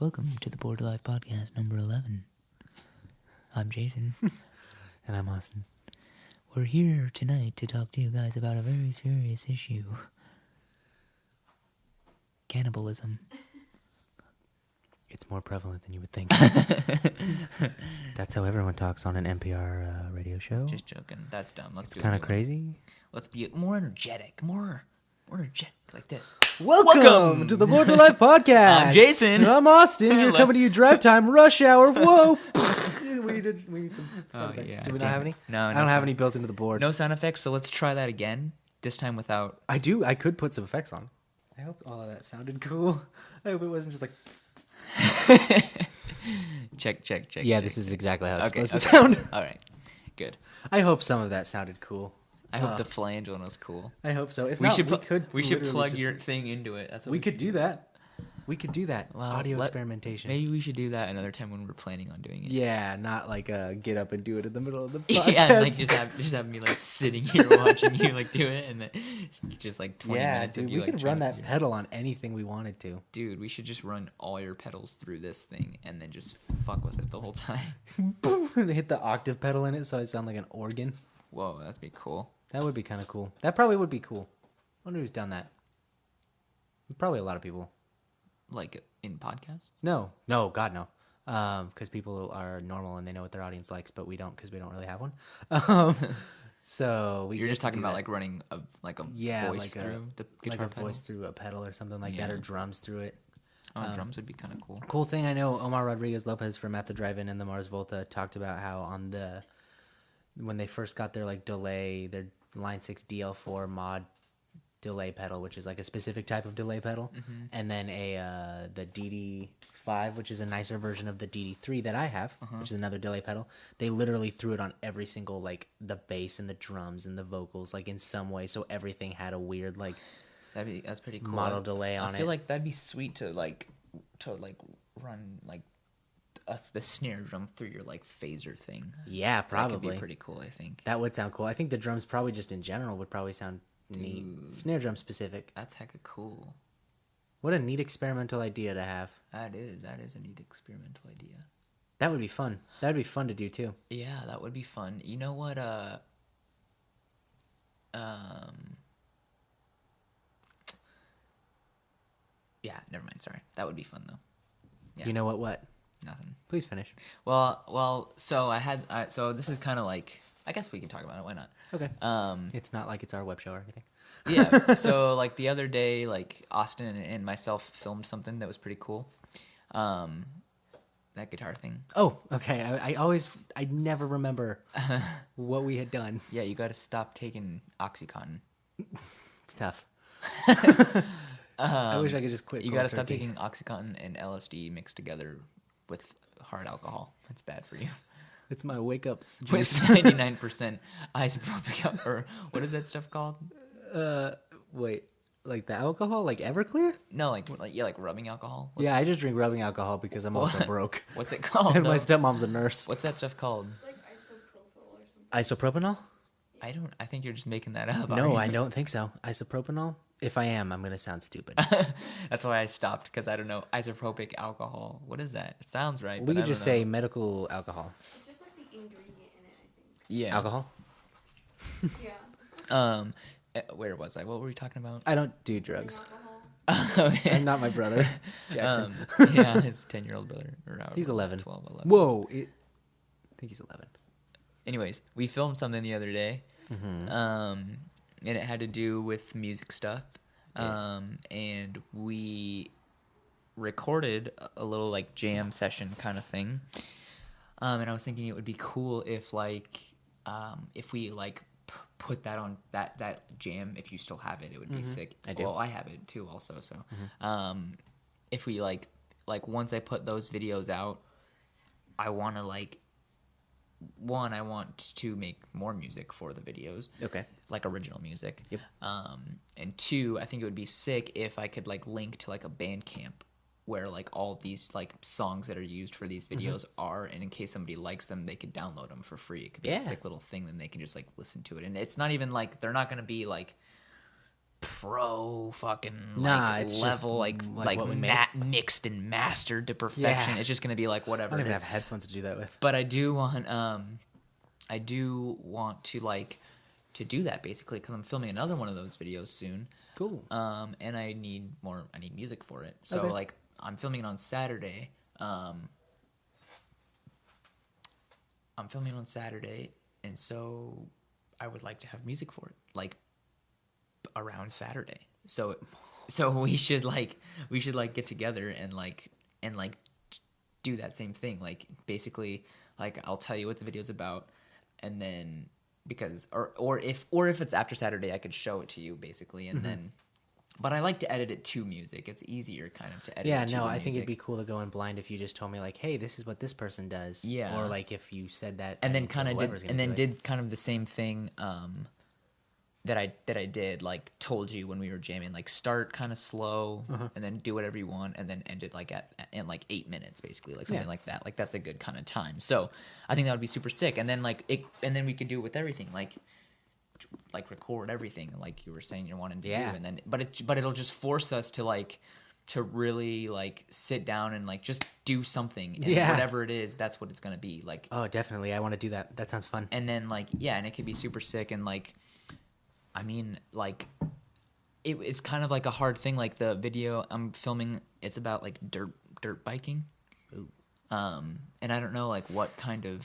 Welcome to the Board Life Podcast number 11. I'm Jason. And I'm Austin. We're here tonight to talk to you guys about a very serious issue. Cannibalism. It's more prevalent than you would think. That's how everyone talks on an NPR radio show. Just joking. That's dumb. Let's It's do it kind of anyway. crazy. Let's be more energetic. More energetic like this. Welcome to the Border Life Podcast. I'm Jason. And I'm Austin. You're Hello. coming to you drive time, rush hour. Whoa. we need some sound effects. yeah, Do we dang not have it. any? No, I no don't have sound- any built into the board. No sound effects, so let's try that again. This time without... I do. I could put some effects on. I hope all of that sounded cool. I hope it wasn't just like... Check. Yeah, check, this is check. exactly how it's Okay, supposed to okay. sound. All right. Good. I hope some of that sounded cool. I hope the flange one was cool. I hope so. If We not, should we could plug just- your thing into it. That's what We could do that. We could do that. Well, Audio experimentation. Maybe we should do that another time when we're planning on doing it. Yeah, not like get up and do it in the middle of the podcast. Yeah, and, like just have me like sitting here watching you like do it, and then just like 20 yeah, minutes dude, of you we like could trying run to that figure it pedal on anything we wanted to. out. Dude, we should just run all your pedals through this thing and then just fuck with it the whole time. Hit the octave pedal in it so I sound like an organ. Whoa, that'd be cool. That would be kind of cool. That probably would be cool. Wonder who's done that. Probably a lot of people. Like in podcasts? No, God, no. Because people are normal and they know what their audience likes, but we don't because we don't really have one. So You're get just to talking do about that. like running a Yeah, voice like through the guitar like a pedal. voice through a pedal or something like that, Yeah. or drums through it. Drums would be kind of cool. Cool thing I know, Omar Rodriguez Lopez from At the Drive-In and the Mars Volta talked about how when they first got their like delay, their Line 6 DL4 mod delay pedal, which is like a specific type of delay pedal, and then the DD5, which is a nicer version of the DD3 that I have, which is another delay pedal. They literally threw it on every single like the bass and the drums and the vocals like in some way, so everything had a weird like That's pretty cool. model delay on I it. feel like that'd be sweet to run like the snare drum through your like phaser thing. Yeah, That could probably. be pretty cool, I think. That would sound cool. I think the drums probably just in general would probably sound neat. Snare drum specific. That's hecka cool. What a neat experimental idea to have. That is a neat experimental idea. That would be fun. That would be fun to do too. Yeah, that would be fun. You know what? Yeah, never mind. Sorry, that would be fun though. Yeah. You know what? Nothing. Please finish. Well. So so this is kind of like. I guess we can talk about it. Why not? Okay. Um. It's not like it's our web show or anything. Yeah. So like the other day, like Austin and myself filmed something that was pretty cool. That guitar thing. Oh, okay. I never remember what we had done. Yeah, you got to stop taking OxyContin. It's tough. I wish I could just quit. You cold got to stop turkey. taking OxyContin and LSD mixed together with hard alcohol. That's bad for you. It's my wake up With juice. 99% isopropyl, or what is that stuff called? Wait, like the alcohol, like Everclear? No, like rubbing alcohol. Yeah, I just drink rubbing alcohol because I'm also What? broke. What's it called? And my though? stepmom's a nurse. What's that stuff called? It's like isopropyl or something. Isopropanol? I think you're just making that up. No, I aren't you? don't think so. Isopropanol? If I am, I'm going to sound stupid. That's why I stopped, because I don't know. Isopropic alcohol. What is that? It sounds right. We but I could just don't know. say medical alcohol. It's just like the ingredient in it, I Yeah. Alcohol? think. Yeah. Where was I? What were we talking about? I don't do drugs. Alcohol. I'm not my brother, Jackson. Yeah, his 10-year-old brother. Or however, He's 11. 12, 11. Whoa. I think he's 11. Anyways, we filmed something the other day. And it had to do with music stuff. And we recorded a little like jam session kind of thing. And I was thinking it would be cool if if we like put that on that jam, if you still have it would be sick. I do. Well, I have it too also. So if we like once I put those videos out, I want to I want to make more music for the videos. Okay. Like original music. Yep. And two, I think it would be sick if I could like link to like a Bandcamp where like all these like songs that are used for these videos are, and in case somebody likes them, they could download them for free. It could be Yeah. a sick little thing, then they can just like listen to it. And it's not even like they're not going to be like pro fucking Nah, like it's level just like like what we make. mixed and mastered to perfection. Yeah. It's just gonna be like I whatever don't it even is. have headphones to do that with. But I do want to like to do that basically because I'm filming another one of those videos soon. Cool. And I need music for it. So Okay. like I'm filming it on Saturday. I'm filming on Saturday, and so I would like to have music for it, like around Saturday. So we should get together and do that same thing. Like basically, like I'll tell you what the video's about, and then because or if it's after Saturday, I could show it to you basically, and then. But I like to edit it to music. It's easier kind of to edit. Yeah, it to no, the I think it'd music. be cool to go in blind if you just told me like, hey, this is what this person does. Yeah. Or like if you said that and then to kind of whoever's did gonna do it. did kind of the same thing that I did, like told you when we were jamming, like start kind of slow and then do whatever you want and then end it like in like 8 minutes basically, like something Yeah. like that. Like that's a good kind of time. So I think that would be super sick. And then and then we could do it with everything, like record everything like you were saying you wanted to Yeah. do, and then but it'll just force us to like to really like sit down and like just do something, and Yeah. whatever it is, that's what it's gonna be like. Oh, definitely. I want to do that. That sounds fun. And then like yeah, and it could be super sick. And like I mean like it's kind of like a hard thing. Like the video I'm filming, it's about like dirt biking. Ooh. And I don't know like what kind of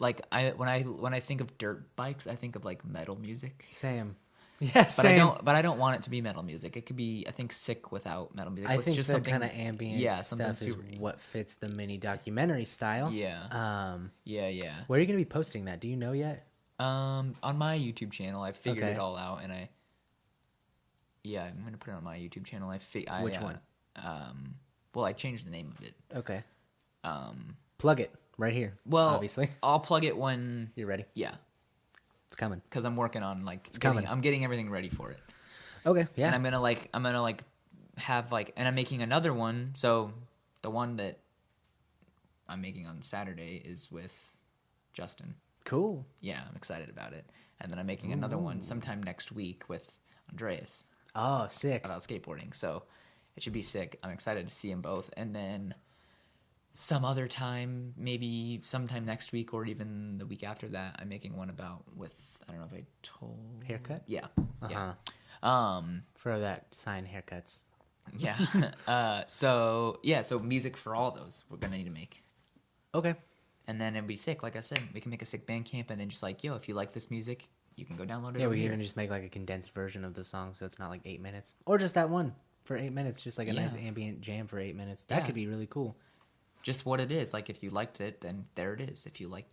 like when I think of dirt bikes, I think of like metal music. Same. Yeah, But same. I don't want it to be metal music. It could be, I think, sick without metal music. I with think just the something kind of ambient yeah, something stuff is super. what fits the mini documentary style. Yeah. Yeah. Where are you going to be posting that? Do you know yet? On my YouTube channel, I figured Okay. it all out, and I'm gonna put it on my YouTube channel. Which one? Well, I changed the name of it. Okay. Plug it right here. Well, obviously. I'll plug it when You ready? yeah, It's coming. because I'm working on coming. I'm getting everything ready for it. Okay. Yeah. And I'm gonna have and I'm making another one. So the one that I'm making on Saturday is with Justin. Cool. Yeah, I'm excited about it. And then I'm making another one sometime next week with Andreas Oh, sick. about skateboarding. So it should be sick. I'm excited to see them both. And then some other time, maybe sometime next week or even the week after that, I'm making one with I don't know if I told Haircut? Yeah. Uh-huh. Yeah. For that sign haircuts. Yeah. So music for all those we're gonna need to make. Okay. And then it'd be sick, like I said. We can make a sick Bandcamp and then just like, yo, if you like this music, you can go download it. Yeah, over we can here. even just make like a condensed version of the song so it's not like 8 minutes. Or just that one for 8 minutes, just like a nice Yeah. ambient jam for 8 minutes. That Yeah. could be really cool. Just what it is. Like if you liked it, then there it is. If you would like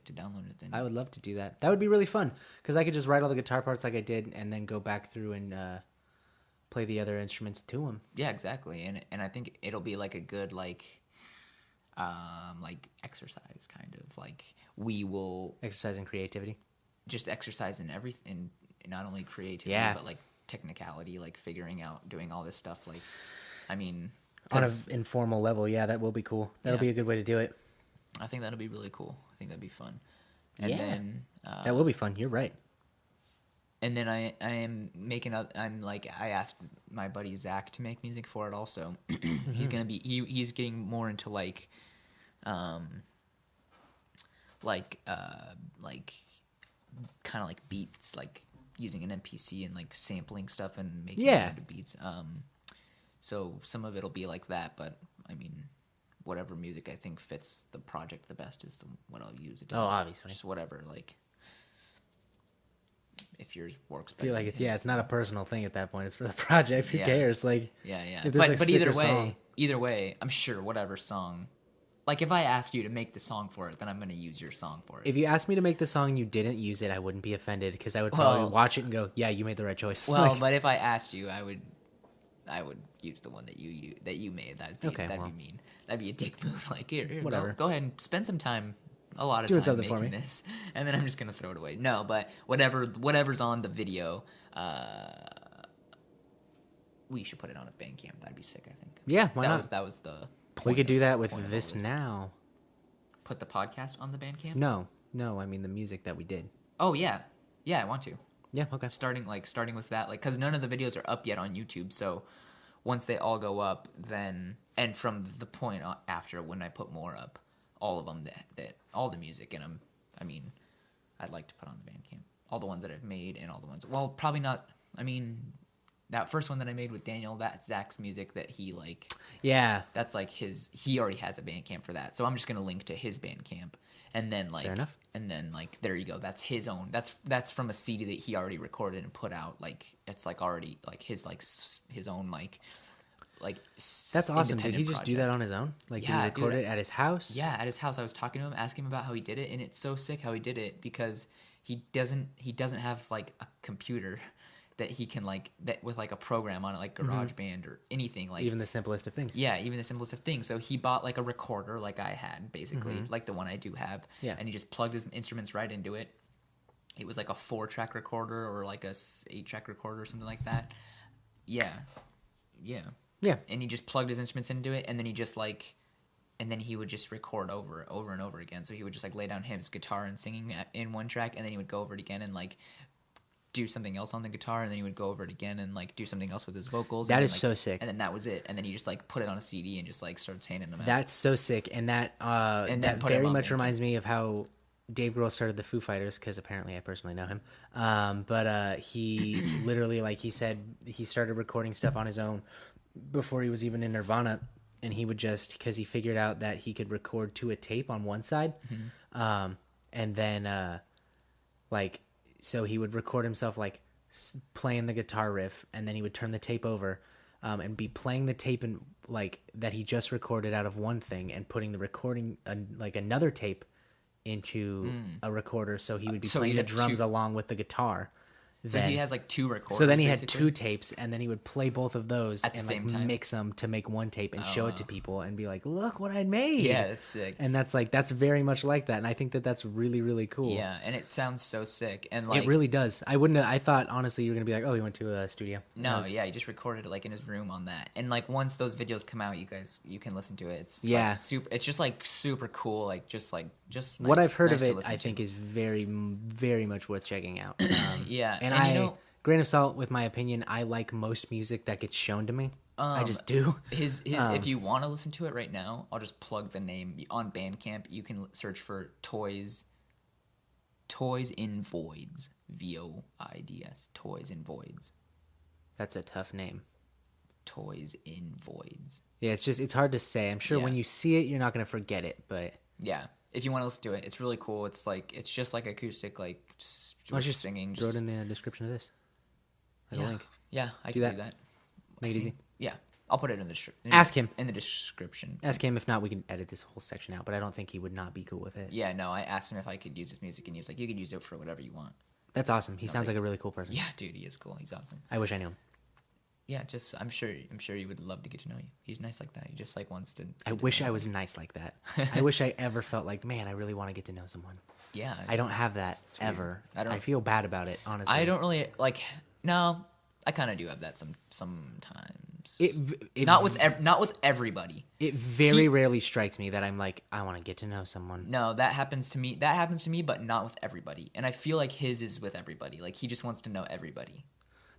to download it, then I would love to do that. That would be really fun because I could just write all the guitar parts like I did and then go back through and play the other instruments to them. yeah, exactly. And I think it'll be like a good like exercise kind of like we will Exercising creativity. just exercise in everything, not only creativity Yeah. but like technicality, like figuring out doing all this stuff. Like, I mean, On an 'cause informal level, yeah, that will be cool. That'll Yeah. be a good way to do it. I think that'll be really cool. I think that'd be fun. And Yeah. then That will be fun. You're right. and then I am making I asked my buddy Zach to make music for it also. He's gonna be he's getting more into like kind of like beats, like using an MPC and like sampling stuff and making Yeah. it into beats. So some of it'll be like that, but I mean, whatever music I think fits the project the best is what I'll use. Oh, obviously. Just whatever, like if yours works I better feel like than it's his. not a personal thing at that point. It's for the project. Who Yeah. cares? Like, Yeah, yeah. if there's But, a but either sicker way, song- I'm sure whatever song. Like if I asked you to make the song for it, then I'm gonna use your song for it. if you asked me to make the song, you didn't use it, I wouldn't be offended because I would probably Well- watch it and go, "Yeah, you made the right choice." Well, Like, but if I asked you, I would use the one that you made. That'd Okay, be well. mean. That'd be a dick move. Like here Whatever. Go ahead and spend some time. A lot of Doing time something for making me. this, and then I'm just gonna throw it away. No, but whatever's on the video, we should put it on a Bandcamp. That'd be sick. I think. yeah, why not? That was the. We point could do of- that with point of all this now. Put the podcast on the Bandcamp. No, I mean the music that we did. Oh yeah, I want to. Yeah. Okay. starting with that, like, because none of the videos are up yet on YouTube. So once they all go up, then, and from the point after when I put more up, all of them that all the music, and I mean, I'd like to put on the Bandcamp all the ones that I've made and all the ones. Well, probably not. I mean, that first one that I made with Daniel, that's Zach's music that he like. Yeah. That's like his. He already has a Bandcamp for that, so I'm just gonna link to his Bandcamp, and then like. Fair enough. And then like there you go. That's his own. That's from a CD that he already recorded and put out. Like it's like already like his own like. That's awesome. Did he just do that on his own? Like did he record it at his house? Yeah, at his house. I was talking to him, asking him about how he did it, and it's so sick how he did it because he doesn't have like a computer that he can like that with like a program on it like GarageBand or anything like even the simplest of things. Yeah, even the simplest of things. So he bought like a recorder like I had basically, like the one I do have. Yeah. And he just plugged his instruments right into it. It was like a 4-track recorder or like a 8-track recorder or something like that. Yeah. Yeah. Yeah. And he just plugged his instruments into it, and then he just like, and then he would just record over and over again. So he would just like lay down his guitar and singing in one track, and then he would go over it again and like do something else on the guitar, and then he would go over it again and like do something else with his vocals. That and is then, like, so sick. And then that was it. And then he just like put it on a CD and just like started handing them out. That's so sick, and that that put him very on much Bandcamp. reminds me of how Dave Grohl started the Foo Fighters, because apparently I personally know him. But he literally, like he said, he started recording stuff on his own before he was even in Nirvana, and he would just, because he figured out that he could record to a tape on one side, and then like so he would record himself like playing the guitar riff, and then he would turn the tape over and be playing the tape and like that he just recorded out of one thing and putting the recording like another tape into a recorder, so he would be So playing he'd the have drums two- along with the guitar. So he has like 2 recorders. So then he had basically. 2 tapes, and then he would play both of those At the and same like time? mix them to make one tape and show it to people and be like, "Look what I made!" Yeah, that's sick. And that's very much like that, and I think that that's really really cool. Yeah, and it sounds so sick. And like It really does. I wouldn't. I thought honestly you were gonna be like, "Oh, he went to a studio." No, yeah, he just recorded it like in his room on that. And like once those videos come out, you can listen to it. It's Yeah. like, super. It's just like super cool. Like just nice, What I've heard nice of to it, listen I to. think, is very very much worth checking out. Yeah, and and I you know- grain of salt with my opinion. I like most music that gets shown to me. I just do. His if you want to listen to it right now, I'll just plug the name on Bandcamp. You can search for Toys in Voids, VOIDS, Toys in Voids, That's a tough name. Toys in Voids. Yeah, it's hard to say. I'm sure Yeah. when you see it, you're not gonna forget it, but. Yeah, if you want to listen to it, it's really cool. It's like it's just like acoustic, like just Why don't you just singing. throw Just, it in the description of this? Like a yeah, link. yeah, I Do can that. do that. Make it easy. Yeah, I'll put it in the Ask him. in the description. Ask him. If not, we can edit this whole section out. But I don't think he would not be cool with it. Yeah, no, I asked him if I could use his music, and he was like, "You could use it for whatever you want." That's awesome. He sounds like a really cool person. Yeah, dude, he is cool. He's awesome. I wish I knew him. Yeah, just I'm sure he would love to get to know you. He's nice like that. He just like wants to. I wish I was nice like that. I wish I ever felt like, man, I really want to get to know someone. Yeah, I don't have that ever. I don't- I feel bad about it, honestly. I don't really like. No, I kind of do have that sometimes. It not with everybody. It very rarely strikes me that I'm like, I want to get to know someone. No, that happens to me. That happens to me, but not with everybody. And I feel like his is with everybody. Like he just wants to know everybody.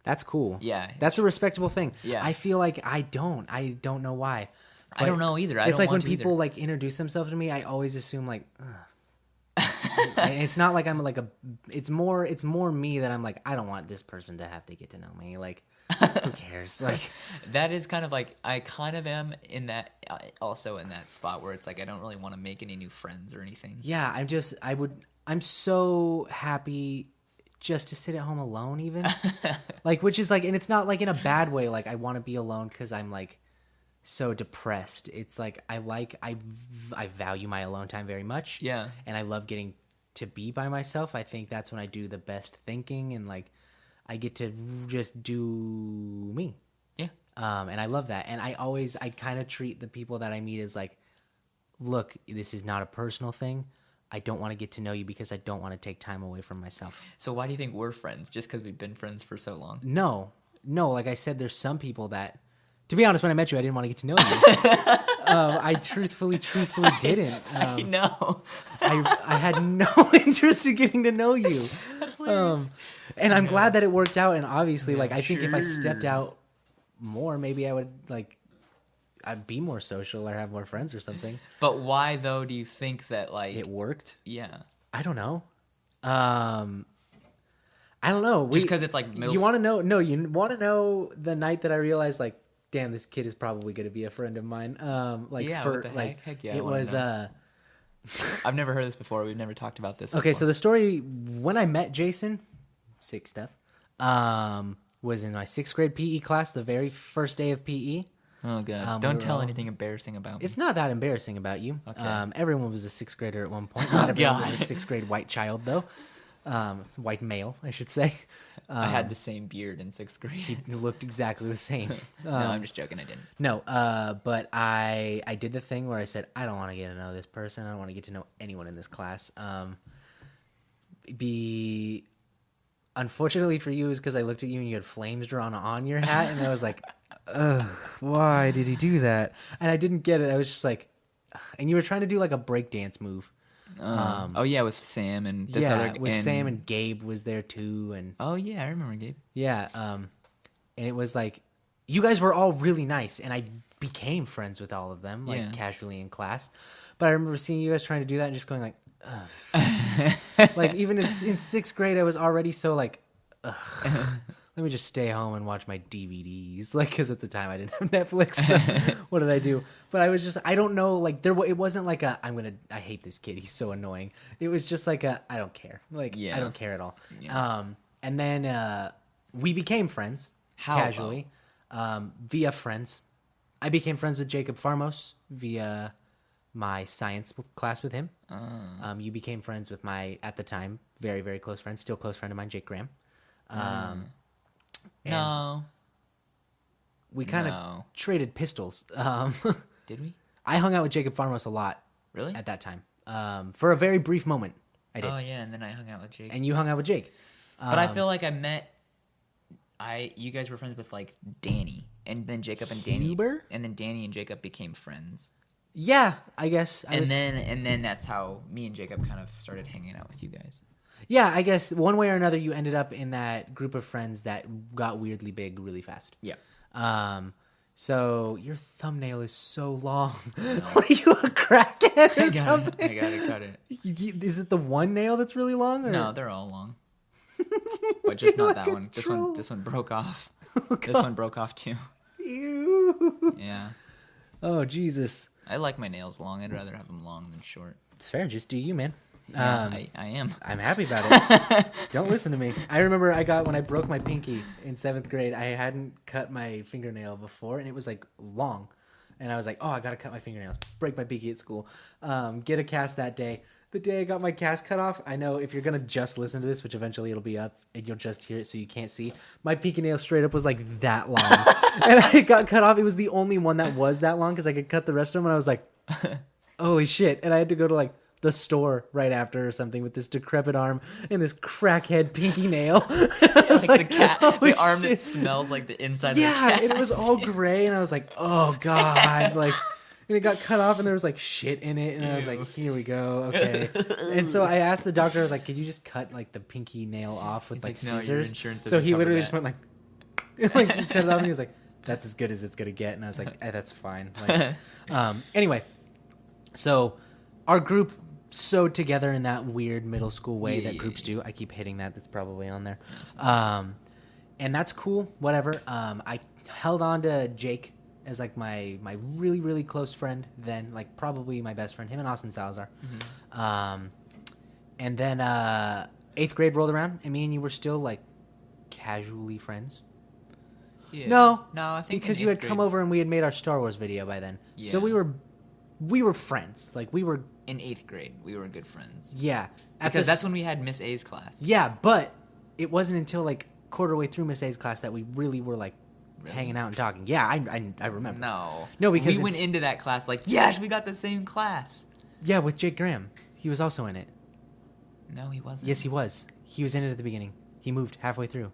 That's cool. Yeah, That's a respectable thing. Yeah. I feel like I don't know why. I don't know either. I It's don't like when want to people either. like introduce themselves to me, I always assume like, ugh. And it's not like I'm like it's more me that I'm like, I don't want this person to have to get to know me. Like, who cares? Like, That is kind of like I kind of am in that also in that spot where it's like I don't really want to make any new friends or anything. yeah, I'm so happy just to sit at home alone even. Like, which is like, and it's not like in a bad way. Like I want to be alone because I'm like so depressed. It's like I value my alone time very much. Yeah. And I love getting to be by myself. I think that's when I do the best thinking, and like I get to just do me. Yeah. And I love that. And I kind of treat the people that I meet as like, look, this is not a personal thing. I don't want to get to know you because I don't want to take time away from myself. So why do you think we're friends? Just because we've been friends for so long? No, like I said, there's some people that, to be honest, when I met you, I didn't want to get to know you. I truthfully didn't. I know. I had no interest in getting to know you. And I'm glad that it worked out. And obviously, Yeah, like, I think if I stepped sure. out more, maybe I would, like, I'd be more social or have more friends or something. But why though? Do you think that like? It worked. Yeah. I don't know. I don't know. Just 'cause it's, like, middle You want to know? No, you want to know the night that I realized, like, damn, this kid is probably going to be a friend of mine. Like, Yeah, for what the heck? like, Heck yeah, I it wanna was. know. I've never heard this before. We've never talked about this. Okay, before. so the story when I met Jason, sick stuff, was in my 6th grade PE class, the very first day of PE. Oh god! we Don't were tell all- anything embarrassing about me. It's not that embarrassing about you. Okay. Everyone was a 6th grader at one point. Not everyone God. was a 6th grade white child, though. It's a white male, I should say. I had the same beard in 6th grade. He looked exactly the same. No, I'm just joking. I didn't. No, but I did the thing where I said, I don't want to get to know this person. I don't want to get to know anyone in this class. Unfortunately for you, is because I looked at you and you had flames drawn on your hat, and I was like, ugh, why did he do that? And I didn't get it. I was just like, and you were trying to do like a breakdance move. Oh yeah, with Sam and this yeah, other with Sam and Gabe was there too, and Oh yeah, I remember Gabe. yeah, and it was like, you guys were all really nice, and I became friends with all of them, like Yeah. casually in class. But I remember seeing you guys trying to do that and just going like, ugh. Like even in 6th grade, I was already so like, ugh. Let me just stay home and watch my DVDs, like because at the time I didn't have Netflix. So what did I do? But I was just, I don't know, like it wasn't like a I hate this kid, he's so annoying. It was just like a I don't care, like Yeah. I don't care at all. Yeah. And then we became friends How, casually via friends. I became friends with Jacob Farmos via my science class with him. You became friends with my, at the time, very, very close friend, still close friend of mine, Jake Graham. And No. we kind of No. traded pistols. Did we? I hung out with Jacob Farmos a lot Really? at that time. For a very brief moment, I did. Oh yeah, and then I hung out with Jake. And you hung out with Jake. But I feel like you guys were friends with like Danny, and then Jacob and Danny, Huber? and then Danny and Jacob became friends, Yeah, I guess. and then that's how me and Jacob kind of started hanging out with you guys. Yeah, I guess one way or another you ended up in that group of friends that got weirdly big really fast. Yeah. So your thumbnail is so long. Are you a crackhead or something? I gotta cut it. Is it the one nail that's really long? Or? No, they're all long. But just not that like a one. troll. This one broke off. Oh, This one broke off too. Ew. Yeah. Oh, Jesus. I like my nails long. I'd rather have them long than short. It's fair. Just do you, man. Yeah, I am. I'm happy about it. Don't listen to me. I remember when I broke my pinky in 7th grade, I hadn't cut my fingernail before, and it was like long. And I was like, oh, I got to cut my fingernails. Break my pinky at school. Get a cast that day. The day I got my cast cut off, I know if you're going to just listen to this, which eventually it'll be up, and you'll just hear it so you can't see, my pinky nail straight up was like that long. And I got cut off. It was the only one that was that long because I could cut the rest of them, and I was like, holy shit. And I had to go to like the store right after or something with this decrepit arm and this crackhead pinky nail. Like the cat, holy the arm that shit. smells like the inside Yeah, of the cat. and it was all gray, and I was like, oh god, like, and it got cut off, and there was like shit in it, and I was like, here we go, okay. And so I asked the doctor, I was like, could you just cut like the pinky nail off with He's like like, "No, your scissors? insurance So doesn't he cover literally that." just went like, like cut it off, and he was like, that's as good as it's gonna get, and I was like, that's fine. Like, anyway, so our group sewed together in that weird middle school way that groups do. I keep hitting that. That's probably on there. And that's cool. Whatever. I held on to Jake as like my really, really close friend then, like probably my best friend, him and Austin Salazar. And then 8th grade rolled around, and me and you were still like casually friends. Yeah. No, I think because in you had 8th come grade- over and we had made our Star Wars video by then. So Yeah. we were friends. Like we were, in 8th grade. We were good friends yeah. because that's when we had Miss A's class. Yeah, but it wasn't until like quarter way through Miss A's class that we really were like hanging out and talking. Yeah, I remember. No, because we went it's- into that class like, yes, we got the same class. Yeah, with Jake Graham. He was also in it. No, he wasn't. Yes, he was. He was in it at the beginning. He moved halfway through.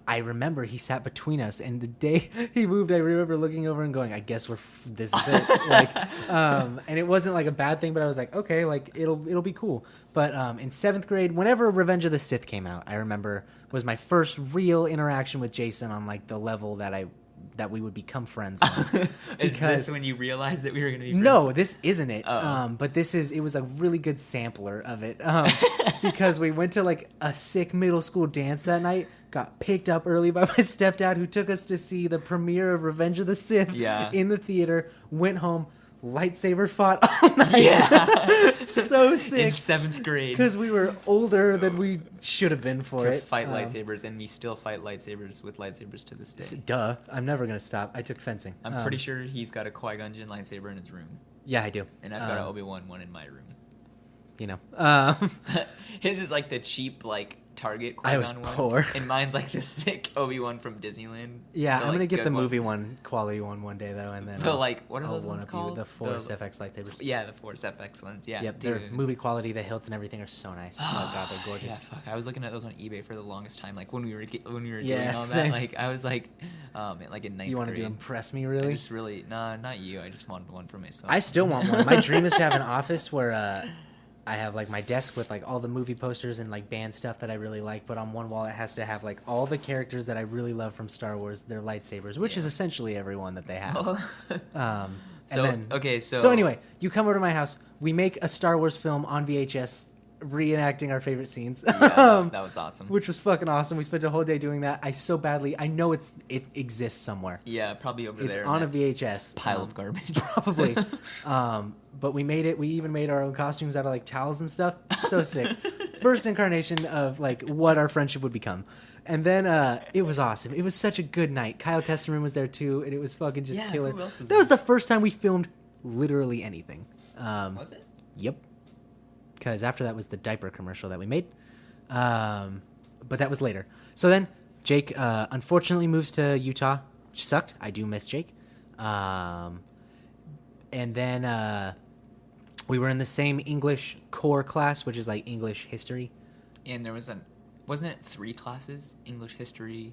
I remember he sat between us, and the day he moved, I remember looking over and going, "I guess this is it." And it wasn't like a bad thing, but I was like, "Okay, like it'll be cool." But in 7th grade, whenever Revenge of the Sith came out, I remember was my first real interaction with Jason on like the level that we would become friends on. Is this when you realized that we were going to be friends? No, this isn't it. Oh. But it was a really good sampler of it. Because we went to like a sick middle school dance that night, got picked up early by my stepdad who took us to see the premiere of Revenge of the Sith in the theater, went home, lightsaber fought all night. Yeah. So sick. In 7th grade. Because we were older than we should have been for To it. fight lightsabers, and we still fight lightsabers with lightsabers to this day. Duh. I'm never going to stop. I took fencing. I'm pretty sure he's got a Qui-Gon Jinn lightsaber in his room. Yeah, I do. And I've got an Obi-Wan one in my room. You know. His is like the cheap, like, Target I was Qui-Gon one. poor. And mine's like the sick Obi-Wan from Disneyland. Yeah, The, I'm gonna like, get good the movie one, quality one day though, and then The, like, what are I'll those ones one-up you, called? The Force FX lightsabers. Yeah, the Force FX ones. Yeah. Yep, dude. their movie quality, the hilts and everything are so nice. Oh god, they're gorgeous. Yeah, fuck. I was looking at those on eBay for the longest time. Like when we were doing Yeah, all same. that. Like I was like, like in 9th You wanted grade. to impress me, I really? just really, nah, not you. I just wanted one for myself. I still want one. My dream is to have an office where I have like my desk with like all the movie posters and like band stuff that I really like, but on one wall it has to have like all the characters that I really love from Star Wars, their lightsabers, which is essentially everyone that they have. So anyway, you come over to my house, we make a Star Wars film on VHS reenacting our favorite scenes. that was awesome. Which was fucking awesome. We spent a whole day doing that. I know it exists somewhere. Yeah, probably over It's there. on a in that VHS. pile of garbage. Probably. But we made it. We even made our own costumes out of like towels and stuff. So sick. First incarnation of like what our friendship would become. And then it was awesome. It was such a good night. Kyle Testerman was there too, and it was fucking just Yeah, killer. who else was That was the first time we filmed literally anything. Was it? Yep. Because after that was the diaper commercial that we made. But that was later. So then Jake unfortunately moves to Utah, which sucked. I do miss Jake. And then we were in the same English core class, which is like English history. And there was wasn't it 3 classes? English history.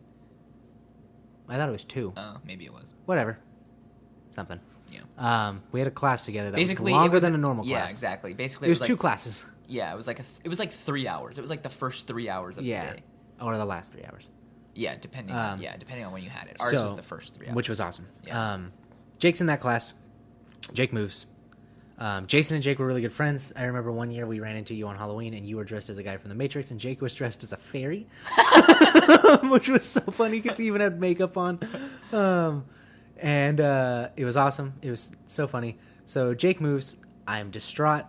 I thought it was 2. Maybe it was. Whatever. Something. Yeah. We had a class together that Basically, was longer it was than a normal yeah, class. exactly. Basically, It was like, 2 classes. Yeah, it was like it was like 3 hours. It was like the first 3 hours of the day. Or the last 3 hours. Yeah, depending on when you had it. Ours was the first 3 hours. Which was awesome. Yeah. Jake's in that class. Jake moves. Jason and Jake were really good friends. I remember one year we ran into you on Halloween, and you were dressed as a guy from The Matrix, and Jake was dressed as a fairy, which was so funny because he even had makeup on. And it was awesome. It was so funny. So Jake moves. I'm distraught.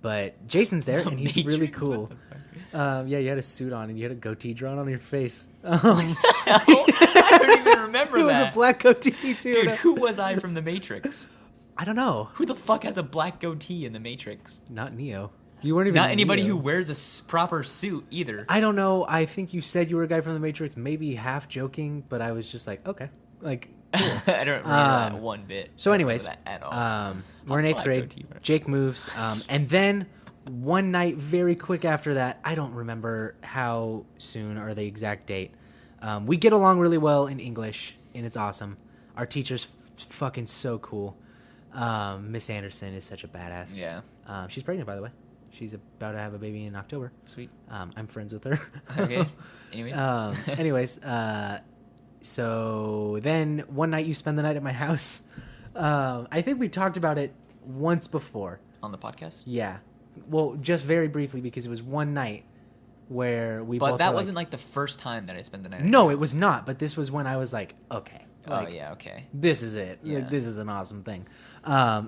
But Jason's there, and he's really Matrix, cool. what the fuck? Yeah, you had a suit on, and you had a goatee drawn on your face. I don't even remember It was that. a black goatee, too. Dude, who was I from The Matrix? I don't know. Who the fuck has a black goatee in The Matrix? Not Neo. You weren't even Not anybody Neo. who wears a proper suit either. I don't know. I think you said you were a guy from The Matrix, maybe half joking, but I was just like, okay. Like, cool. I don't remember that one bit. So I don't anyways, remember that at all. we're in 8th black grade. goatee, right? Jake moves. And then one night, very quick after that, I don't remember how soon or the exact date, we get along really well in English, and it's awesome. Our teacher's fucking so cool. Miss Anderson is such a badass. Yeah. She's pregnant, by the way. She's about to have a baby in October. Sweet. I'm friends with her. Okay. Anyways. So then one night you spend the night at my house. I think we talked about it once before. On the podcast? Yeah. Well, just very briefly because it was one night where we both But that were wasn't like the first time that I spent the night. No, it was not. But this was when I was like, okay. Oh, yeah, okay. This is it. Yeah. Like, this is an awesome thing.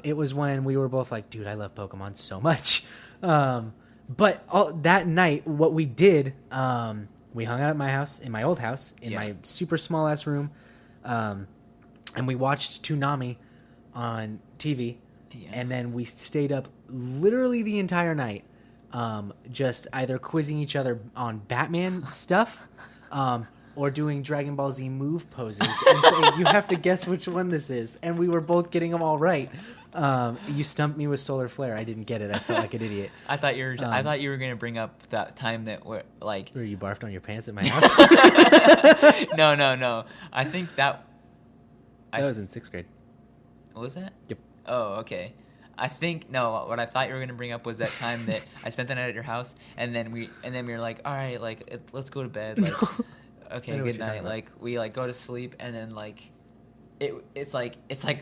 It was when we were both like, dude, I love Pokemon so much. But that night, what we did, we hung out at my house, in my old house, in my super small ass room, and we watched Toonami on TV, and then we stayed up literally the entire night, just either quizzing each other on Batman stuff, or doing Dragon Ball Z move poses and saying, you have to guess which one this is. And we were both getting them all right. You stumped me with Solar Flare. I didn't get it. I felt like an idiot. I thought you were gonna bring up that time that we're like. Where you barfed on your pants at my house? No. I think that. That was in 6th grade. What was that? Yep. Oh, okay. I think no. What I thought you were gonna bring up was that time that I spent the night at your house, and then we were like, all right, like let's go to bed. Like, okay, good night. Like we like go to sleep, and then like. It's like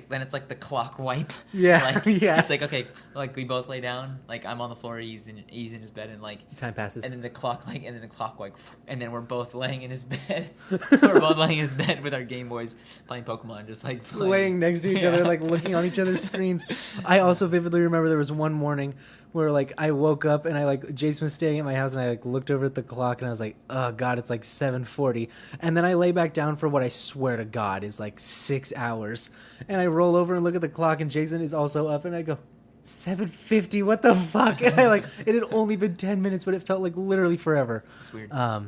then it's like the clock wipe. Yeah, like, yeah. It's like, okay, like we both lay down. Like I'm on the floor, he's in his bed, and like time passes. And then the clock and then we're both laying in his bed. We're both laying in his bed with our Game Boys playing Pokemon, just like laying next to each other, like looking on each other's screens. I also vividly remember there was one morning where like I woke up and I like Jason was staying at my house and I like looked over at the clock and I was like, oh god, it's like 7:40, and then I lay back down for what I swear to God is like 6 hours, and I roll over and look at the clock and Jason is also up and I go, 7:50, what the fuck? And I like it had only been 10 minutes, but it felt like literally forever. It's weird. I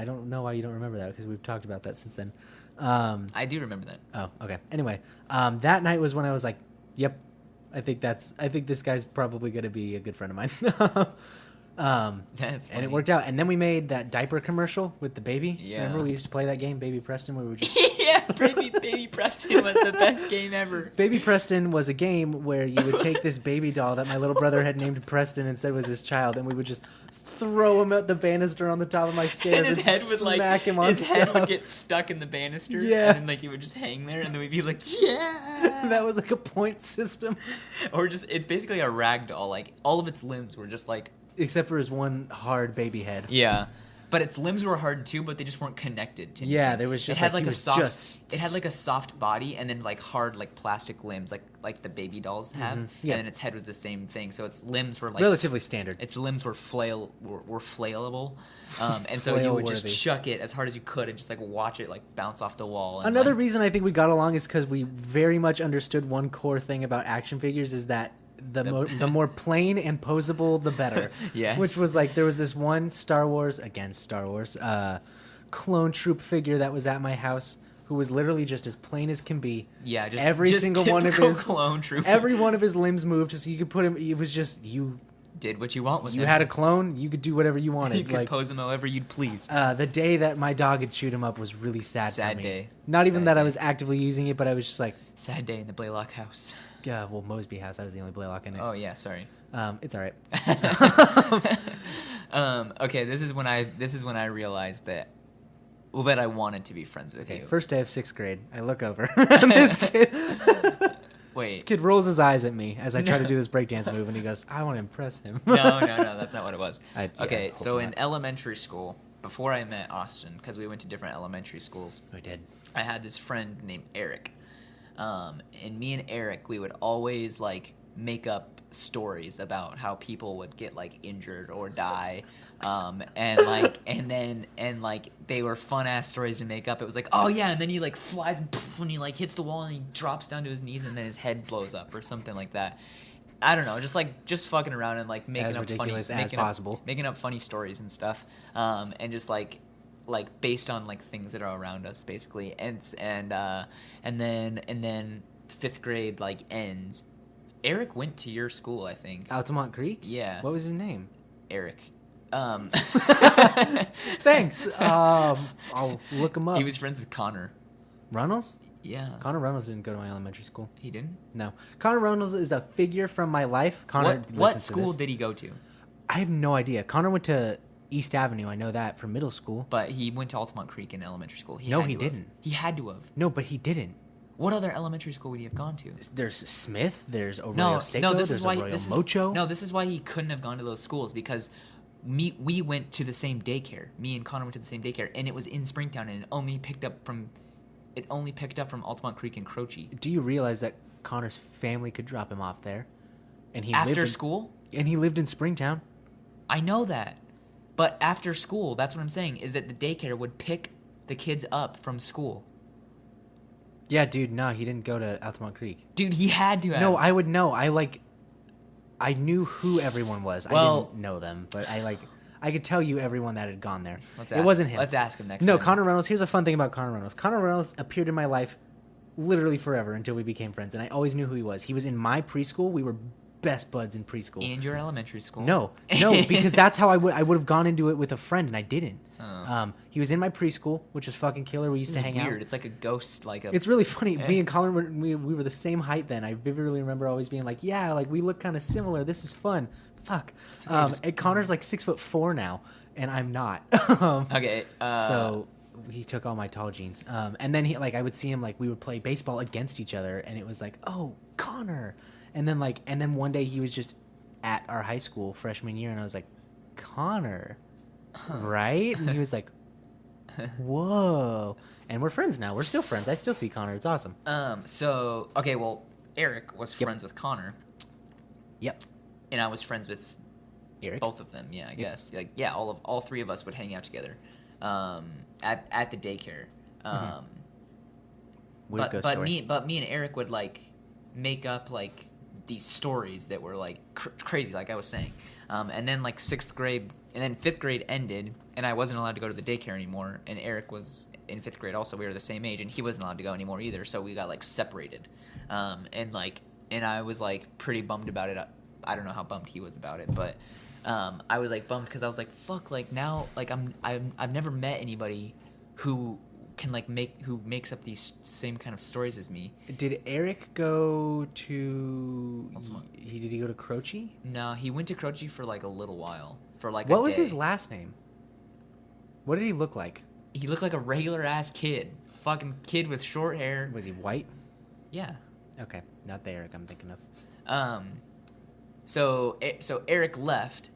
don't know why you don't remember that because we've talked about that since then. I do remember that. Oh, okay. Anyway, that night was when I was like, yep, I think this guy's probably going to be a good friend of mine. That's funny. And it worked out. And then we made that diaper commercial with the baby. Yeah. Remember we used to play that game, Baby Preston, where we were just... Yeah, Baby Preston was the best game ever. Baby Preston was a game where you would take this baby doll that my little brother had named Preston and said was his child, and we would just throw him at the banister on the top of my stairs and his head would smack him on his stuff. head would get stuck in the banister. Yeah. And then like he would just hang there, and then we'd be like, yeah. That was like a point system. Or just it's basically a rag doll. Like all of its limbs were just like. Except for his one hard baby head. Yeah. But its limbs were hard too, but they just weren't connected to anything. Yeah, there was just it had like a he was soft just... it had like a soft body and then like hard like plastic limbs like the baby dolls have. Yeah. And then its head was the same thing. So its limbs were like relatively standard. Its limbs were flailable. And so you would just Flail-worthy. chuck it as hard as you could and just like watch it like bounce off the wall. And, Another like, reason I think we got along is because we very much understood one core thing about action figures is that the more plain and posable, the better. Yes. Which was like, there was this one Star Wars, clone troop figure that was at my house who was literally just as plain as can be. Yeah, just every single one of his clone trooper. Every one of his limbs moved, so you could put him. It was just you did what you want with you him. had a clone. You could do whatever you wanted. You could pose him however you'd please. The day that my dog had chewed him up was really sad for me. Day. Not even Sad that day. I was actively using it, but I was just like, Sad day in the Blaylock house. yeah, well, Mosby house. I was the only Blaylock in it. Oh yeah, sorry. It's all right. Okay, this is when I realized that I wanted to be friends with you. First day of 6th grade, I look over. This Wait. kid rolls his eyes at me as I try to do this breakdance move, and he goes, "I want to impress him." No, that's not what it was. Okay, hope so not. in elementary school, before I met Austin, because we went to different elementary schools, I did. I had this friend named Eric. And me and Eric, we would always like make up stories about how people would get like injured or die. And they were fun ass stories to make up. It was like, oh yeah, and then he like flies and poof, and he like hits the wall and he drops down to his knees and then his head blows up or something like that. I don't know, just fucking around and like making As up ridiculous funny, as possible. making up funny stories and stuff. And just like based on like things that are around us basically. And then 5th grade like ends. Eric went to your school, I think. Altamont Creek? Yeah. What was his name? Eric. Thanks. I'll look him up. He was friends with Connor. Runnels? Yeah. Connor Runnels didn't go to my elementary school. He didn't? No. Connor Runnels is a figure from my life. Connor, What school did he go to? I have no idea. Connor went to East Avenue. I know that from middle school. But he went to Altamont Creek in elementary school. No, he didn't. He had to have. No, but he didn't. What other elementary school would he have gone to? There's Smith. There's Arroyo Seco. this there's is why Arroyo Mocho. No, this is why he couldn't have gone to those schools because we went to the same daycare. Me and Connor went to the same daycare, and it was in Springtown, and it only picked up from Altamont Creek and Croce. Do you realize that Connor's family could drop him off there, and he After lived in, school? and he lived in Springtown? I know that, but after school, that's what I'm saying. Is that the daycare would pick the kids up from school? Yeah, dude. No, he didn't go to Altamont Creek. Dude, he had to have. No, I would know. I knew who everyone was. I Well- didn't know them, but I could tell you everyone that had gone there. Let's It ask- wasn't him. Let's ask him next No, time. Connor Reynolds. Here's a fun thing about Connor Reynolds. Connor Reynolds appeared in my life literally forever until we became friends, and I always knew who he was. He was in my preschool. We were best buds in preschool. And your elementary school. No, because that's how I would have gone into it with a friend, and I didn't. Oh. He was in my preschool, which was fucking killer. We used This to is hang weird. out. It's like a ghost, like a. It's really funny. Me and Colin we were the same height then. I vividly remember always being like, "Yeah, like we look kind of similar. This is fun." Fuck. okay, just- And Connor's like 6'4" now, and I'm not. Okay. So he took all my tall genes. And then I would see him, like we would play baseball against each other, and it was like, "Oh, Connor." And then one day he was just at our high school freshman year, and I was like, "Connor." Right? And he was like, "Whoa." And we're friends now. We're still friends. I still see Connor. It's awesome. So okay, well, Eric was Yep. friends with Connor, Yep. and I was friends with Eric. both of them. Yeah, I guess. Like, yeah, all three of us would hang out together, at the daycare. Weird ghost But story. me and Eric would like make up like these stories that were like crazy, like I was saying. And then like sixth grade, and then fifth grade ended, and I wasn't allowed to go to the daycare anymore. And Eric was in fifth grade also. We were the same age, and he wasn't allowed to go anymore either. So we got like separated. And I was like pretty bummed about it. I don't know how bummed he was about it, but I was like bummed because I was like, fuck, like now, like I've never met anybody who can like who makes up these same kind of stories as me. Did Eric go to? Altamont. Did he go to Croce? No, he went to Croce for like a little while. For like What a was day. his last name? What did he look like? He looked like a regular ass kid, fucking kid with short hair. Was he white? Yeah. Okay, not the Eric I'm thinking of. So Eric left,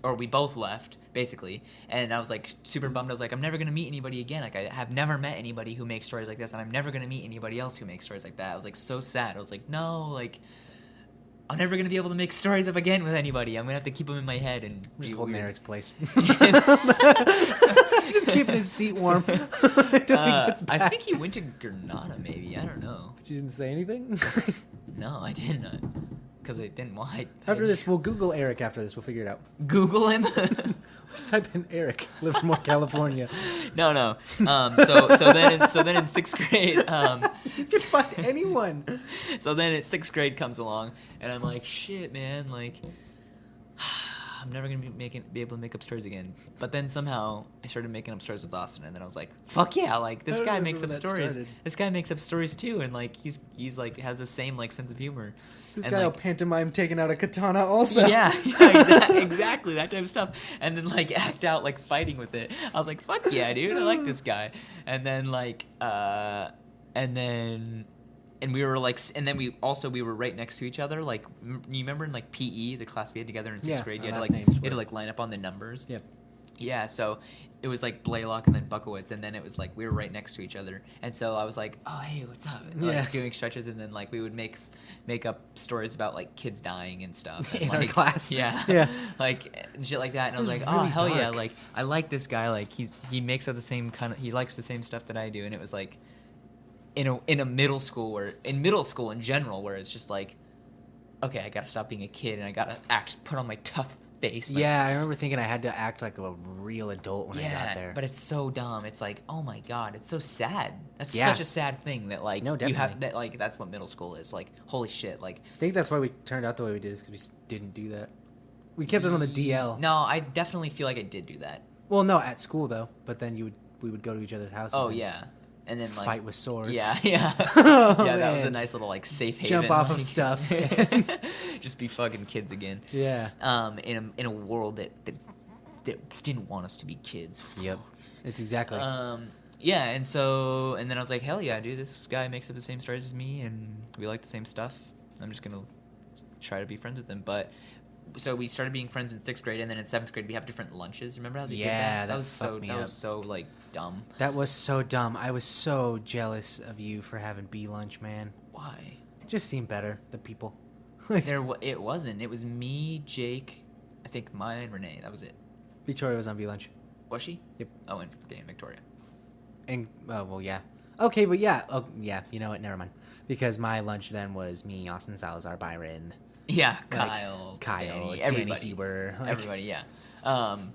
or we both left, basically, and I was like super bummed. I was like, I'm never gonna meet anybody again. Like, I have never met anybody who makes stories like this, and I'm never gonna meet anybody else who makes stories like that. I was like so sad. I was like, no, like I'm never gonna be able to make stories up again with anybody. I'm gonna have to keep them in my head and I'm just be holding weird. Eric's place. Just keeping his seat warm until he gets back. I think he went to Granada, maybe. I don't know. But you didn't say anything? No, I did not, because I didn't want. After this, we'll Google Eric after this. We'll figure it out. Google him. Just type in Eric, Livermore, California. No. So then in sixth grade, You can find anyone. so then in sixth grade comes along, and I'm like, shit, man, like I'm never gonna be able to make up stories again. But then somehow I started making up stories with Austin, and then I was like, fuck yeah, like this I don't guy remember makes up when that stories. started. This guy makes up stories too, and like he's like has the same like sense of humor. This And, guy will like, pantomime taking out a katana also. yeah, exactly that type of stuff, and then like act out like fighting with it. I was like, "Fuck yeah, dude! I like this guy." And then and we were like, and then we were right next to each other. Like, you remember in like PE, the class we had together in sixth Yeah, grade, our you had last to like names you had to were- like line up on the numbers. Yep. Yeah, so it was like Blaylock and then Buckowitz, and then it was like we were right next to each other, and so I was like, "Oh, hey, what's up?" And, like, Yeah. doing stretches, and then like we would make up stories about like kids dying and stuff and, In our like, class. Yeah, Yeah. like and shit like that, and I was It like, was "Oh really hell yeah!" dark. Like I like this guy. Like he makes up the same kind of he likes the same stuff that I do, and it was like in a middle school in general where it's just like, okay, I gotta stop being a kid and I gotta put on my tough face. Like, Yeah, I remember thinking I had to act like a real adult when I got there. but it's so dumb. It's like, oh my god, it's so sad. That's Yeah. such a sad thing that like No, you definitely. have that like that's what middle school is. Like, holy shit, like I think that's why we turned out the way we did, is because we didn't do that. We kept it on the DL. No, I definitely feel like I did do that. Well, no, at school though. But then we would go to each other's houses. Oh and yeah. And then like fight with swords. Yeah, yeah. Oh, yeah, that was a man. nice little like safe haven. Jump off of like- stuff. Just be fucking kids again. Yeah. In a world that didn't want us to be kids. Yep. It's exactly. Yeah, and then I was like, hell yeah, dude, this guy makes up the same stories as me, and we like the same stuff. I'm just gonna try to be friends with him. But so we started being friends in sixth grade, and then in seventh grade we have different lunches. Remember how they did Yeah, that? that was so fucked me that up. was so like dumb. That was so dumb. I was so jealous of you for having B lunch, man. Why? It just seemed better, the people. It wasn't. It was me, Jake, I think Maya and Renee. That was it. Victoria was on B lunch. Was she? Yep. Oh, and Victoria. And, well, yeah. Okay, but yeah. Oh, yeah, you know what? Never mind. Because my lunch then was me, Austin Salazar, Byron, Yeah, like, Kyle, Danny everybody. Huber. Like, Everybody, yeah.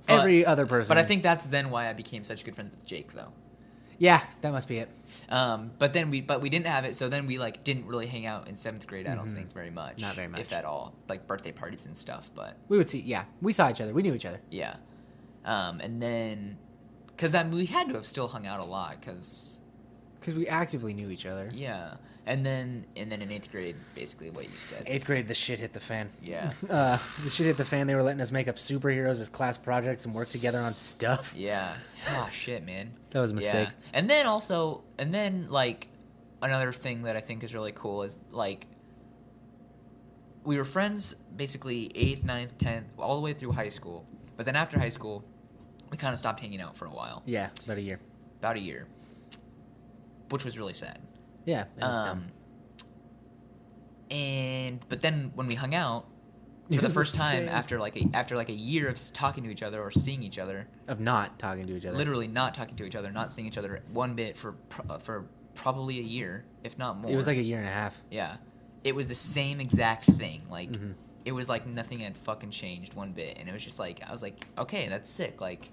Every other person. But I think that's then why I became such good friends with Jake, though. Yeah, that must be it. But we didn't have it, so then we like didn't really hang out in 7th grade. I don't think very much. Not very much. if at all. Like birthday parties and stuff. But We would see. Yeah, we saw each other. We knew each other. yeah, and then because we had to have still hung out a lot, because we actively knew each other. yeah, and then in 8th grade, basically what you said. 8th grade, the shit hit the fan. Yeah. The shit hit the fan. They were letting us make up superheroes as class projects and work together on stuff. Yeah. Oh shit, man. That was a mistake. Yeah. And then like another thing that I think is really cool is like we were friends basically 8th, 9th, 10th, all the way through high school. But then after high school, we kind of stopped hanging out for a while. Yeah, about a year. About a year. Which was really sad. Yeah, it was dumb. But then when we hung out for the first time after like a year of talking to each other or seeing each other, of not talking to each other. literally not talking to each other, not seeing each other one bit for probably a year, if not more. It was like a year and a half. Yeah, it was the same exact thing. Like Mhm. it was like nothing had fucking changed one bit, and it was just like I was like, okay, that's sick. Like,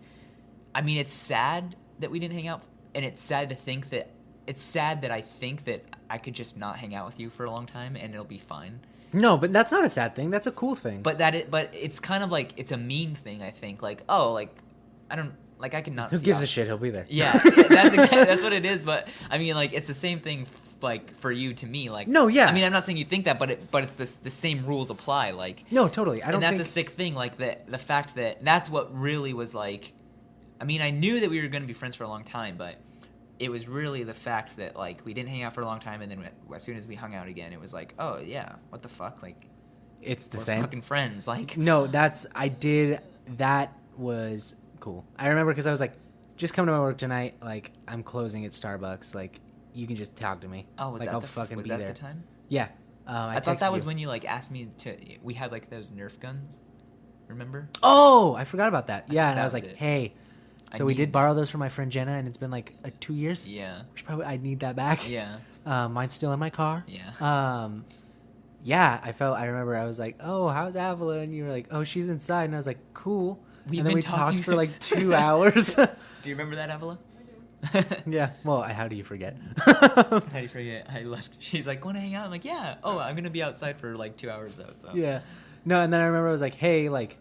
I mean, it's sad that we didn't hang out, and it's sad that I think that I could just not hang out with you for a long time and it'll be fine. No, but that's not a sad thing. That's a cool thing. But it's kind of like it's a mean thing. I think like I don't like I can not. Who see gives how- a shit? He'll be there. Yeah, that's what it is. But I mean, like it's the same thing. Like for you to me, like No, yeah. I mean, I'm not saying you think that, but it's the same rules apply. Like No, totally. I don't and that's think... a sick thing. Like the fact that that's what really was like. I mean, I knew that we were going to be friends for a long time, but it was really the fact that like we didn't hang out for a long time, and then as soon as we hung out again, it was like, oh yeah, what the fuck, like It's the we're same. fucking friends. Like No, that was cool. I remember because I was like, just come to my work tonight. Like, I'm closing at Starbucks. Like, you can just talk to me. oh, was like, that I'll was fucking be that there. the time? Yeah. I thought that texted was you. when you like asked me to. We had like those Nerf guns. Remember? Oh, I forgot about that. Yeah, thought and that I was was like, it. hey. I So we need- did borrow those from my friend Jenna, and it's been like 2 years. Yeah. I need that back. Yeah. Mine's still in my car. Yeah. Yeah, I remember I was like, oh, how's Avila? And you were like, oh, she's inside. And I was like, cool. We've and then been we talking- talked for like 2 hours. Do you remember that, Avila? Yeah. Well, how do you forget? How do you forget? I left. She's like, want to hang out? I'm like, yeah. Oh, I'm gonna be outside for like 2 hours though. So Yeah. No, and then I remember I was like, hey, like,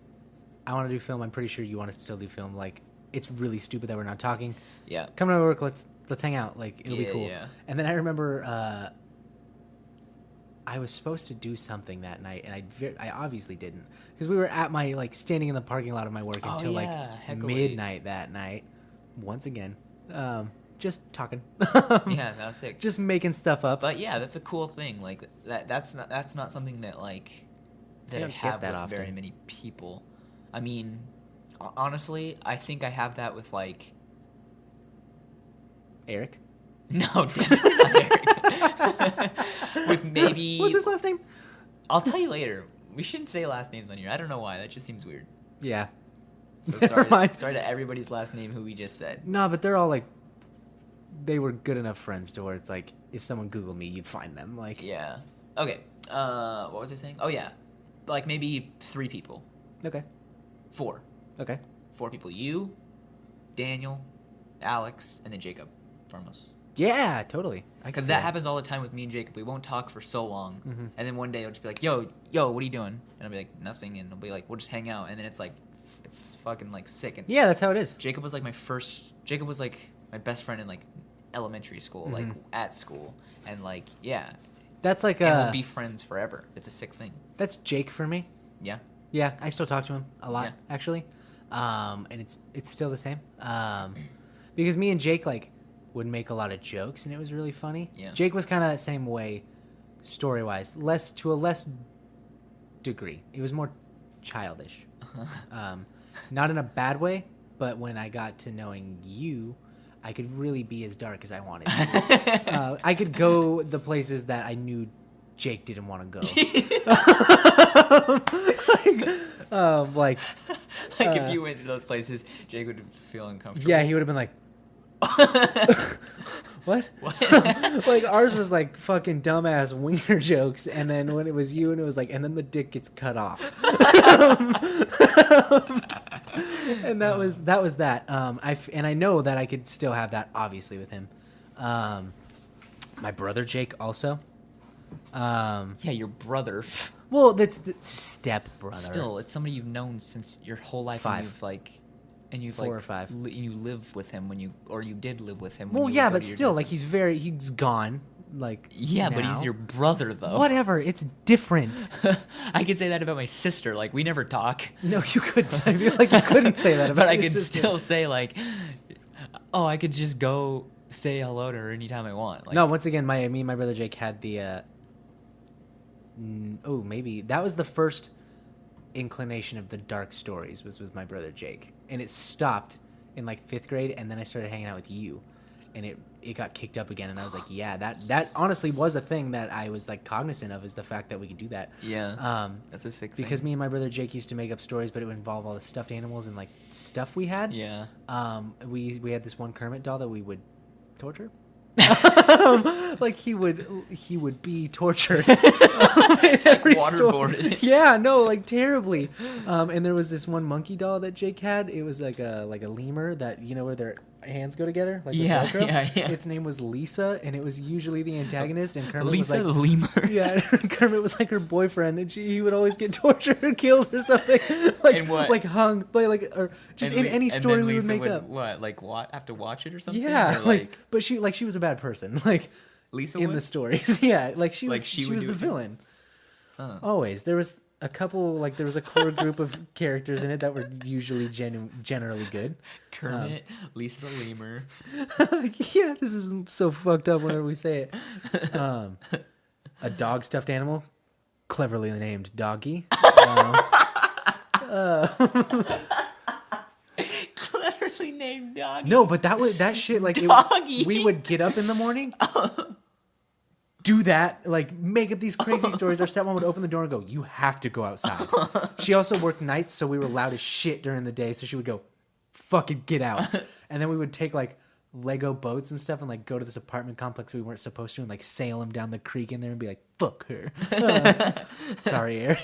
I want to do film. I'm pretty sure you want us to still do film. Like, it's really stupid that we're not talking. Yeah. Come to work. Let's hang out. Like, it'll be Yeah, cool. yeah. And then I remember I was supposed to do something that night, and I obviously didn't, because we were at my like standing in the parking lot of my work Oh, until yeah, like heck of late. midnight that night. Once again, just talking. Yeah, that was sick. Just making stuff up. But yeah, that's a cool thing. Like that's not something that like that I don't get have that with often. very many people. I mean, honestly, I think I have that with like Eric. no, definitely not Eric. With maybe What's his last name? I'll tell you later. We shouldn't say last names on here. I don't know why. That just seems weird. Yeah. So Never mind. sorry to everybody's last name who we just said. No, but they're all like, they were good enough friends to where it's like, if someone Googled me, you'd find them. Like, Yeah. Okay. What was I saying? Oh yeah, like maybe 3 people, okay, 4 okay. 4 people. You, Daniel, Alex, and then Jacob Farmos. Yeah, totally. Because that happens all the time with me and Jacob. We won't talk for so long, Mhm. and then one day it'll just be like, yo, what are you doing? And I'll be like, nothing, and it'll be like, we'll just hang out, and then it's like, it's fucking like sick. And Yeah, that's how it is. Jacob was like my best friend in like elementary school, like Mhm. at school, and like yeah, That's like and we'll be friends forever. It's a sick thing. that's Jake for me. Yeah. Yeah, I still talk to him a lot Yeah. actually, and it's still the same. Because me and Jake like would make a lot of jokes, and it was really funny. Yeah. Jake was kind of the same way, story wise, to a less degree. It was more childish, not in a bad way, but when I got to knowing you, I could really be as dark as I wanted to. I could go the places that I knew Jake didn't want to go. Like, Like if you went to those places, Jake would feel uncomfortable. yeah, he would have been like, what? What? Like ours was like fucking dumbass wiener jokes, and then when it was you, and it was like, and then the dick gets cut off. And that was that. And I know that I could still have that obviously with him. My brother Jake also. Yeah, your brother. Well, that's the step brother. Still, it's somebody you've known since your whole life. 5. And you've and you've 4 or 5. You live with him you did live with him. Well, when you yeah, would go but to your still, dad's. he's gone. Like, Yeah, but now. he's your brother though. Whatever, it's different. I could say that about my sister. Like, we never talk. No, you couldn't. I feel like you couldn't say that about But I your could sister. still say like, oh, I could just go say hello to her anytime I want. Like, No, once again, me and my brother Jake had the. Maybe that was the first inclination of the dark stories was with my brother Jake, and it stopped in like 5th grade, and then I started hanging out with you, and it got kicked up again, and I was like, yeah, that honestly was a thing that I was like cognizant of, is the fact that we could do that. Yeah. That's a sick Because thing. me and my brother Jake used to make up stories, but it would involve all the stuffed animals and like stuff we had. Yeah. We had this one Kermit doll that we would torture. Like he would be tortured in every story. Waterboarded. Yeah, no, like terribly. And there was this one monkey doll that Jake had. It was like a lemur that, you know, where their hands go together, like with Yeah, Velcro. yeah. Its name was Lisa, and it was usually the antagonist. And Kermit Lisa was like, Lemur. yeah, Kermit was like her boyfriend, and he would always get tortured or killed or something, like And what? like hung, or just in any story we would make up. What? Like, have to watch it or something? Yeah, Or, like, but she was a bad person, like Lisa in would? the stories. Yeah, like she Like, was she she would was do the it too? villain. Oh. Always there was a couple, like there was a core group of characters in it that were usually generally good. Kermit, Lisa the Lemur. Yeah, this is so fucked up whenever we say it. A dog stuffed animal, cleverly named Doggy. Cleverly named dog. No, but that shit, like Doggy. we would get up in the morning, do that, like make up these crazy stories. Our stepmom would open the door and go, "You have to go outside." She also worked nights, so we were loud as shit during the day. So she would go, "Fucking get out!" And then we would take like Lego boats and stuff and like go to this apartment complex we weren't supposed to and like sail them down the creek in there and be like, "Fuck her." Sorry, Aaron.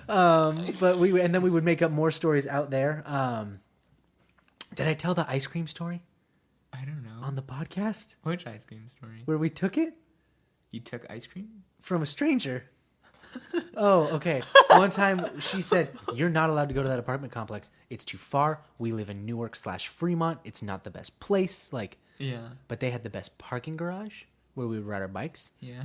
But then we would make up more stories out there. Did I tell the ice cream story I don't know. on the podcast Which ice cream story? where we took it You took ice cream? from a stranger? Oh, okay. One time she said, "You're not allowed to go to that apartment complex. It's too far. We live in Newark/Fremont. It's not the best place." Like, Yeah. but they had the best parking garage where we would ride our bikes. Yeah.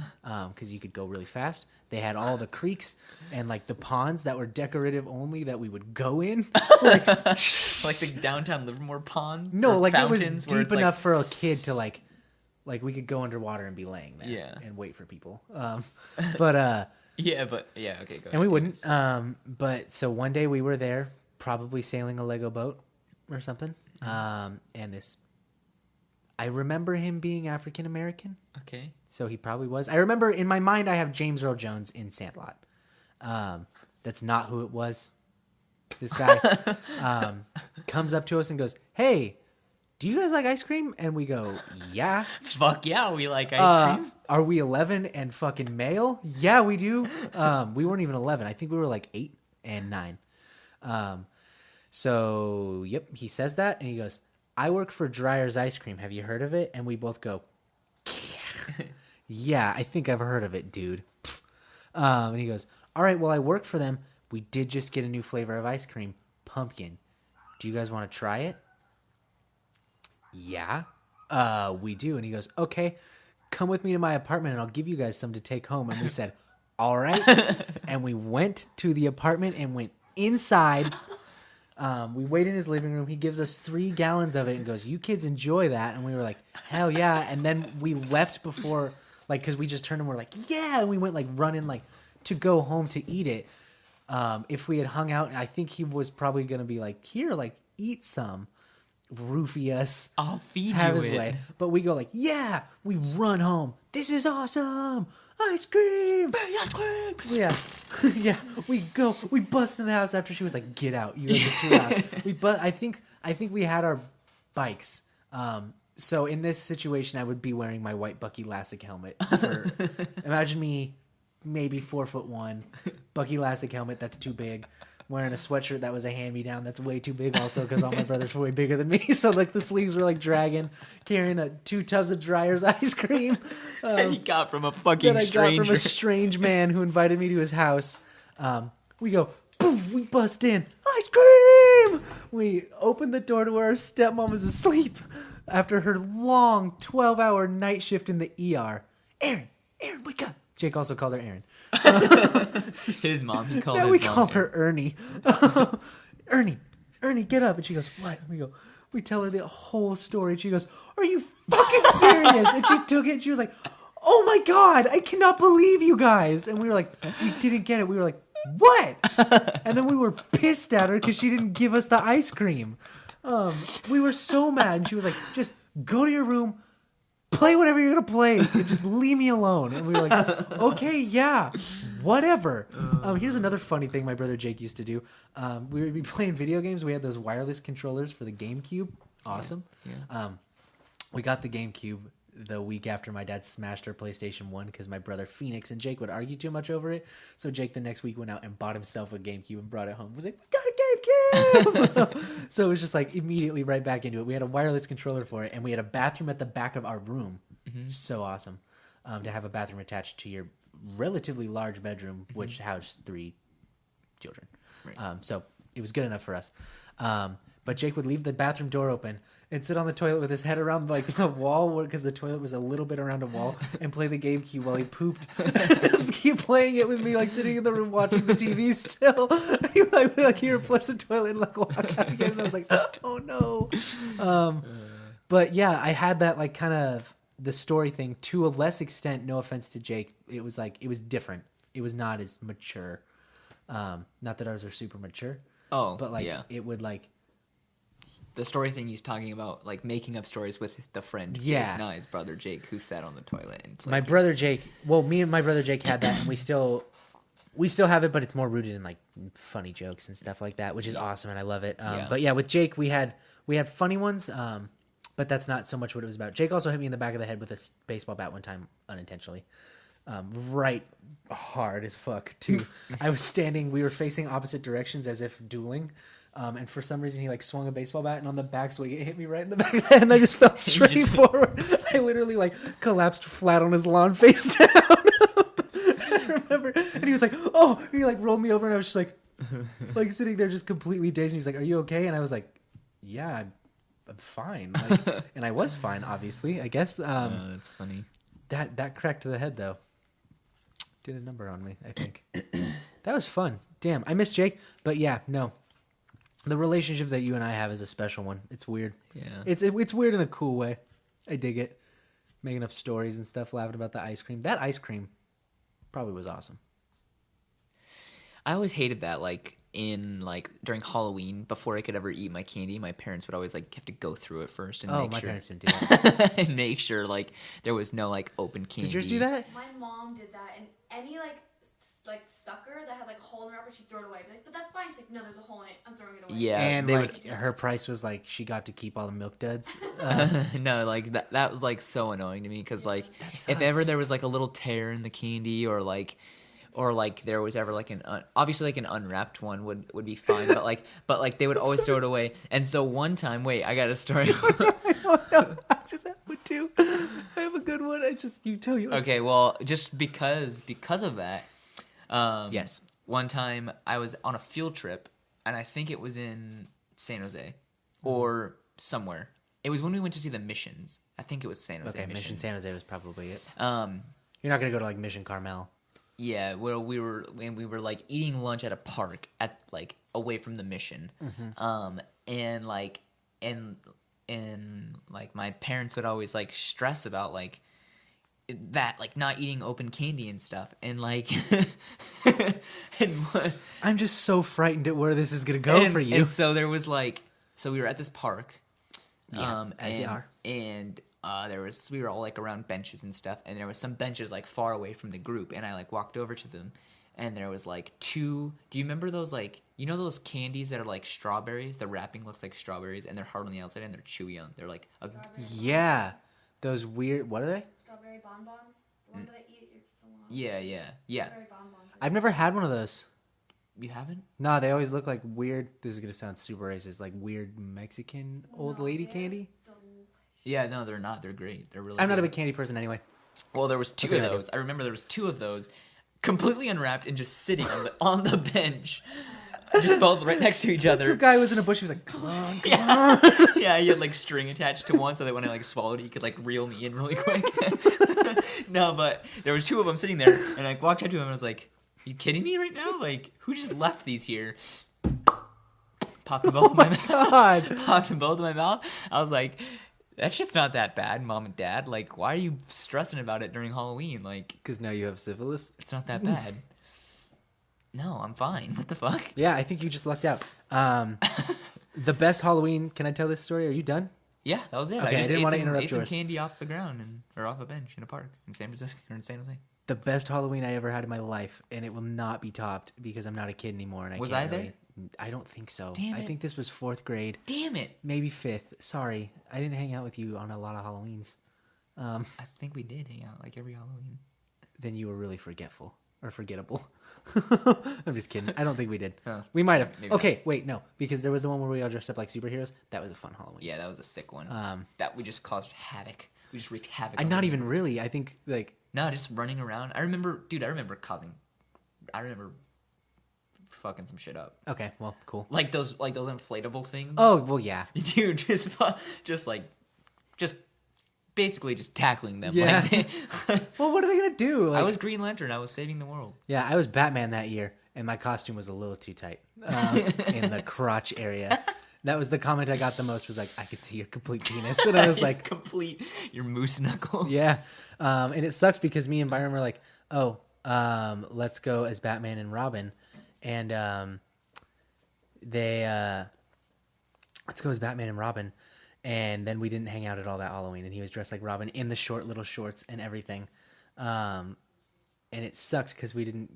Because you could go really fast. They had all the creeks and like the ponds that were decorative only that we would go in. Like, Like the downtown Livermore pond? no, or like it was fountains where deep it's, like- enough for a kid to like we could go underwater and be laying there, Yeah. and wait for people. But Yeah, but yeah, okay, go and we ahead. wouldn't. But so one day we were there, probably sailing a Lego boat or something. And this, I remember him being African American. Okay. So he probably was. I remember in my mind I have James Earl Jones in Sandlot. That's not who it was. This guy comes up to us and goes, "Hey, do you guys like ice cream?" And we go, "Yeah." Fuck yeah, we like ice cream. Are we 11 and fucking male? Yeah, we do. We weren't even 11. I think we were like 8 and 9. So, yep, he says that and he goes, "I work for Dreyer's Ice Cream. Have you heard of it?" And we both go, "Yeah, I think I've heard of it, dude." And he goes, "All right, well, I work for them. We did just get a new flavor of ice cream, pumpkin. Do you guys want to try it?" "Yeah, we do." And he goes, "Okay, come with me to my apartment and I'll give you guys some to take home." And we said, "All right." And we went to the apartment and went inside. We wait in his living room. He gives us 3 gallons of it and goes, "You kids enjoy that." And we were like, "Hell yeah." And then we left before, like, because we just turned and we're like, "Yeah." And we went like running like to go home to eat it. If we had hung out, I think he was probably going to be like, "Here, like, eat some." Roofie us. I'll feed Have you his it. way. But we go like, "Yeah." We run home. "This is awesome. Ice cream. Ice cream. Yeah. Yeah. We go. We bust in the house after she was like, "Get out. You guys are too loud." I think we had our bikes. So in this situation, I would be wearing my white Bucky Lasek helmet. Imagine me, maybe 4'1", Bucky Lasek helmet that's too big, wearing a sweatshirt that was a hand-me-down that's way too big also because all my brothers were way bigger than me. So like the sleeves were like dragging, carrying 2 tubs of Dryer's ice cream That he got from a fucking that I got stranger. from a strange man who invited me to his house. We go, boom, we bust in, ice cream! We open the door to where our stepmom was asleep after her long 12-hour night shift in the ER. Aaron, wake up. Jake also called her Aaron. His mom. He called Yeah, his we mom call her Ernie. Ernie, get up. And she goes, what? We tell her the whole story. And she goes, are you fucking serious? And she took it. And she was like, oh my God, I cannot believe you guys. And we were like, we didn't get it. We were like, what? And then we were pissed at her because she didn't give us the ice cream. We were so mad. And she was like, just go to your room, play whatever you're going to play, and just leave me alone. And we were like, okay, yeah, whatever. Here's another funny thing my brother Jake used to do. We would be playing video games. We had those wireless controllers for the GameCube. Awesome. Yeah. We got the GameCube the week after my dad smashed our PlayStation 1 because my brother Phoenix and Jake would argue too much over it. So Jake the next week went out and bought himself a GameCube and brought it home. He was like, we got a GameCube! So it was just like immediately right back into it. We had a wireless controller for it, and we had a bathroom at the back of our room. Mm-hmm. So awesome to have a bathroom attached to your relatively large bedroom, which housed 3 children. Right. So it was good enough for us. But Jake would leave the bathroom door open and sit on the toilet with his head around like the wall because the toilet was a little bit around a wall and play the GameCube while he pooped. Just keep playing it with me, like sitting in the room watching the TV still. He would like hear him flush the toilet and like walk out again. And I was like, oh no. But yeah, I had that like kind of the story thing to a less extent. No offense to Jake, it was like it was different. It was not as mature. Not that ours are super mature. Oh, but like yeah. it would like. The story thing he's talking about, like making up stories with the friend Yeah. Jake, not his brother Jake, who sat on the toilet and played. My brother Jake, well, me and my brother Jake had that, and we still have it, but it's more rooted in like funny jokes and stuff like that, which is awesome, and I love it. But yeah, with Jake, we had funny ones, but that's not so much what it was about. Jake also hit me in the back of the head with a baseball bat one time unintentionally, right hard as fuck too. I was standing, we were facing opposite directions as if dueling. And for some reason, he like swung a baseball bat, and on the backswing, it hit me right in the back of the head, and I just fell straight forward. I literally like collapsed flat on his lawn, face down. I remember, and he was like, "Oh!" And he like rolled me over, and I was just like sitting there, just completely dazed. And he was like, "Are you okay?" And I was like, "Yeah, I'm fine." Like, and I was fine, obviously. I guess. That's funny. That cracked to the head though. Did a number on me, I think. That was fun. Damn, I miss Jake, but yeah, no. The relationship that you and I have is a special one. It's weird. Yeah. It's weird in a cool way. I dig it. Making up stories and stuff, laughing about the ice cream. That ice cream probably was awesome. I always hated that, like, during Halloween, before I could ever eat my candy, my parents would always, like, have to go through it first and make my sure. parents didn't do that. And make sure, like, there was no, like, open candy. Did yours do that? My mom did that, and any like sucker that had like a hole in the wrapper, she'd throw it away. I'd be like, but that's fine. She's like, no, there's a hole in it. I'm throwing it away. Yeah. And they like her price was like she got to keep all the milk duds. No, like that was like so annoying to me because like if ever sucks. there was like a little tear in the candy or like there was ever like obviously like an unwrapped one would be fine, but like they would always throw it away. And so one time, wait, I got a story. I just have one too. I have a good one. You tell yours. Okay, well, just because of that. Yes. One time I was on a field trip, and I think it was in San Jose or somewhere. It was when we went to see the Missions. I think it was San Jose. Okay, Mission Missions. San Jose was probably it. Um, You're not gonna go to like Mission Carmel. Yeah, where we were like eating lunch at a park at like away from the Mission, and like like my parents would always like stress about like that, like not eating open candy and stuff, and like I'm just so frightened at where this is gonna go for you. And so there was like, so we were at this park, as you are, and we were all like around benches and stuff, and there was some benches like far away from the group, and I like walked over to them, and there was like two. Do you remember those like those candies that are like strawberries? The wrapping looks like strawberries, and they're hard on the outside, and they're chewy on. They're like yeah, those weird. What are they? Strawberry bonbons. The ones that I eat, it's so long. Yeah. Strawberry bonbons. I've never had one of those. You haven't? No, they always look like weird. This is gonna sound super racist, like weird Mexican old No, lady they're candy. Yeah, no, they're not. They're great. They're really. I'm not a good. big candy person anyway. Well, there was two That's of what I do. those. I remember there was two of those, completely unwrapped and just sitting on the bench, just both right next to each Some other. guy was in a bush. He was like, "Come on, come Yeah. on." Yeah, he had like string attached to one, so that when I like swallowed it, he could like reel me in really quick. No, but there was two of them sitting there, and I walked up to him and I was like, "You kidding me right now? Like, who just left these here?" Popped them both in my mouth. God. Popped them both in my mouth. I was like, "That shit's not that bad, Mom and Dad. Like, why are you stressing about it during Halloween? Like, Because now you have syphilis. it's not that bad." No, I'm fine. What the fuck? Yeah, I think you just lucked out. The best Halloween. Can I tell this story? Are you done? Yeah, that was it. Okay, I just didn't ate wanna some- interrupt ate some yours. candy off the ground or off a bench in a park in San Francisco or in San Jose. The best Halloween I ever had in my life, and it will not be topped because I'm not a kid anymore. And I Was can't I there? really- I don't think so. Damn I it. think this was 4th grade, Damn it! maybe 5th. Sorry, I didn't hang out with you on a lot of Halloweens. I think we did hang out like every Halloween. Then you were really forgetful or forgettable. I'm just kidding. I don't think we did. Huh. We might have. Maybe Okay, wait, no, because there was the one where we all dressed up like superheroes. That was a fun Halloween. Yeah, that was a sick one. Um, That we just caused havoc. We just wreaked havoc. I'm on not the even game. really. I think like No, just running around. I remember fucking some shit up. okay, well, cool. Like those inflatable things. Oh well, yeah. Dude, just basically just tackling them. Yeah. Like, Well, what are they gonna do? Like, I was Green Lantern. I was saving the world. Yeah, I was Batman that year, and my costume was a little too tight in the crotch area. That was the comment I got the most. Was like, I could see your complete penis, and I was like, complete your moose knuckle. yeah. And it sucked because me and Byron were like, oh, let's go as Batman and Robin, and let's go as Batman and Robin, and then we didn't hang out at all that Halloween, and he was dressed like Robin in the short little shorts and everything, and it sucked because we didn't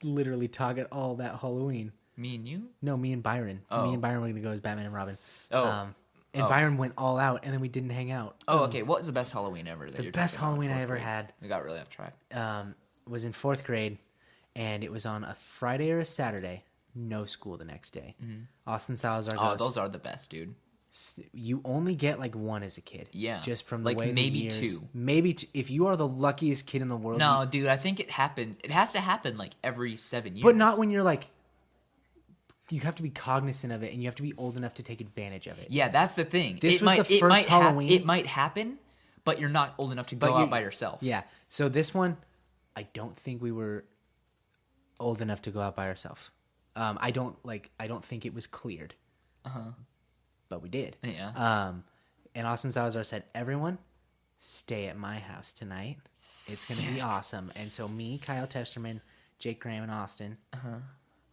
literally talk at all that Halloween. Me and you. No, me and Byron. Oh. Me and Byron were gonna go as Batman and Robin. Oh. And Oh. Byron went all out, and then we didn't hang out. Oh, okay. What was the best Halloween ever? That The you're best talking about in Halloween I fourth ever grade? had. We got really off track. Was in 4th grade, and it was on a Friday or a Saturday. No school the next day. Austin Salazar Oh, goes, those are the best, dude. you only get like one as a kid. Yeah. Just from the Like, way maybe the years, two. Maybe if you are the luckiest kid in the world. No, dude. I think it happens. It has to happen like every 7 years. But not when you're like, you have to be cognizant of it, and you have to be old enough to take advantage of it. Yeah, that's the thing. This it was might, the it first might Halloween. it might happen, but you're not old enough to go But you- out by yourself. Yeah. So this one, I don't think we were old enough to go out by ourselves. I don't think it was cleared. But we did. Yeah. And Austin Salazar said, "Everyone, stay at my house tonight. It's gonna be awesome." And so me, Kyle Testerman, Jake Graham, and Austin,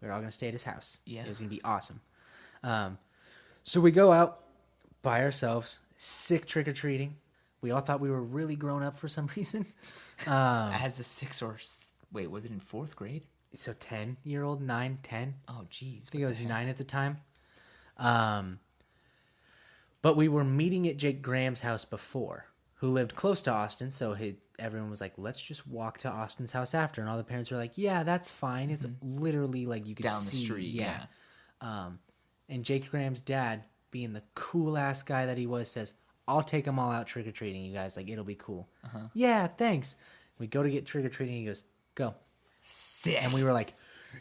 we're all gonna stay at his house. Yeah. It was gonna be awesome. So we go out by ourselves, sick trick or treating. We all thought we were really grown up for some reason. As a 6 or wait, was it in 4th grade? So 10-year-old, 9, 10. Oh, jeez. I think I was 9 at the time. But we were meeting at Jake Graham's house before, who lived close to Austin. So everyone was like, let's just walk to Austin's house after. And all the parents were like, yeah, that's fine. It's literally like you could Down the see. street, yeah. And Jake Graham's dad, being the cool ass guy that he was, says, I'll take them all out trick or treating, you guys. Like, it'll be cool. Yeah, thanks. We go to get trick or treating. He goes, go. Sick. And we were like,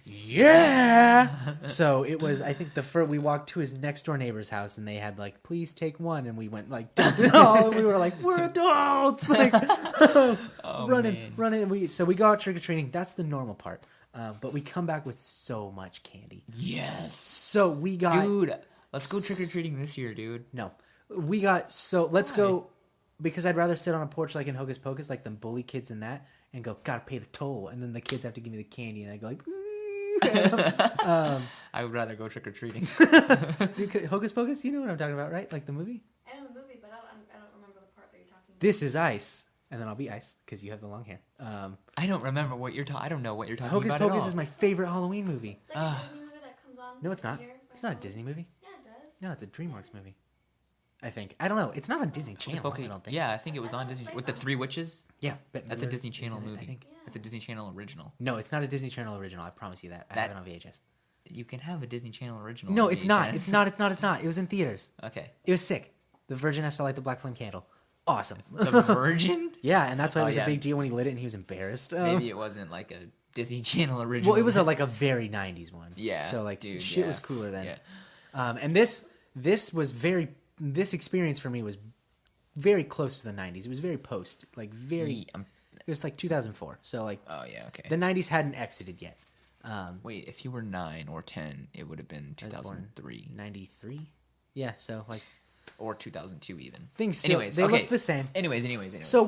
yeah. So it was, I think we walked to his next door neighbor's house, and they had like, please take one. And we went like, dumped it all. And we were like, we're adults. Like, running. So we go out trick or treating. That's the normal part. But we come back with so much candy. Yes. So we got, Dude, let's go trick or treating this year, dude. no, we got, so let's go, because I'd rather sit on a porch like in Hocus Pocus, like them bully kids in that, and go, gotta pay the toll. And then the kids have to give me the candy, and I go like, I would rather go trick or treating. Hocus Pocus, you know what I'm talking about, right? Like the movie? I know the movie, but I don't remember the part that you're talking about. This is Ice. And then I'll be Ice, because you have the long hair. I don't remember what you're talking. I don't know what you're talking Hocus about at Pocus all. is my favorite Halloween movie. It's like a Disney movie that comes on. No, it's not. here by It's not a Halloween. Disney movie. Yeah, it does. No, it's a DreamWorks movie. I think. I don't know. It's not on Disney Channel. Okay, I don't think. yeah, I think it was I on thought it Disney was with the based on- Three Witches. Yeah. Bette That's a Midler Disney is Channel in it, I movie. think. It's a Disney Channel original. No, it's not a Disney Channel original. I promise you that. I have it on VHS. You can have a Disney Channel original. No, on it's not. VHS. It's not. It's not. It's not. It was in theaters. Okay. It was sick. The Virgin has to light the black flame candle. Awesome. The Virgin? Yeah, and that's why it Oh, was yeah. a big deal when he lit it and he was embarrassed. Maybe it wasn't like a Disney Channel original. Well, it was like a very 90s one. Yeah, So like dude, shit yeah. was cooler then. Yeah. And this was very this experience for me was very close to the 90s. It was very post, like very it was like 2004. So like Oh yeah. Okay. the 90s hadn't exited yet. Wait, if you were 9 or 10, it would have been I was born 2003 93? Yeah, so like or 2002 even. things still, Anyways, they okay. look the same. Anyways. So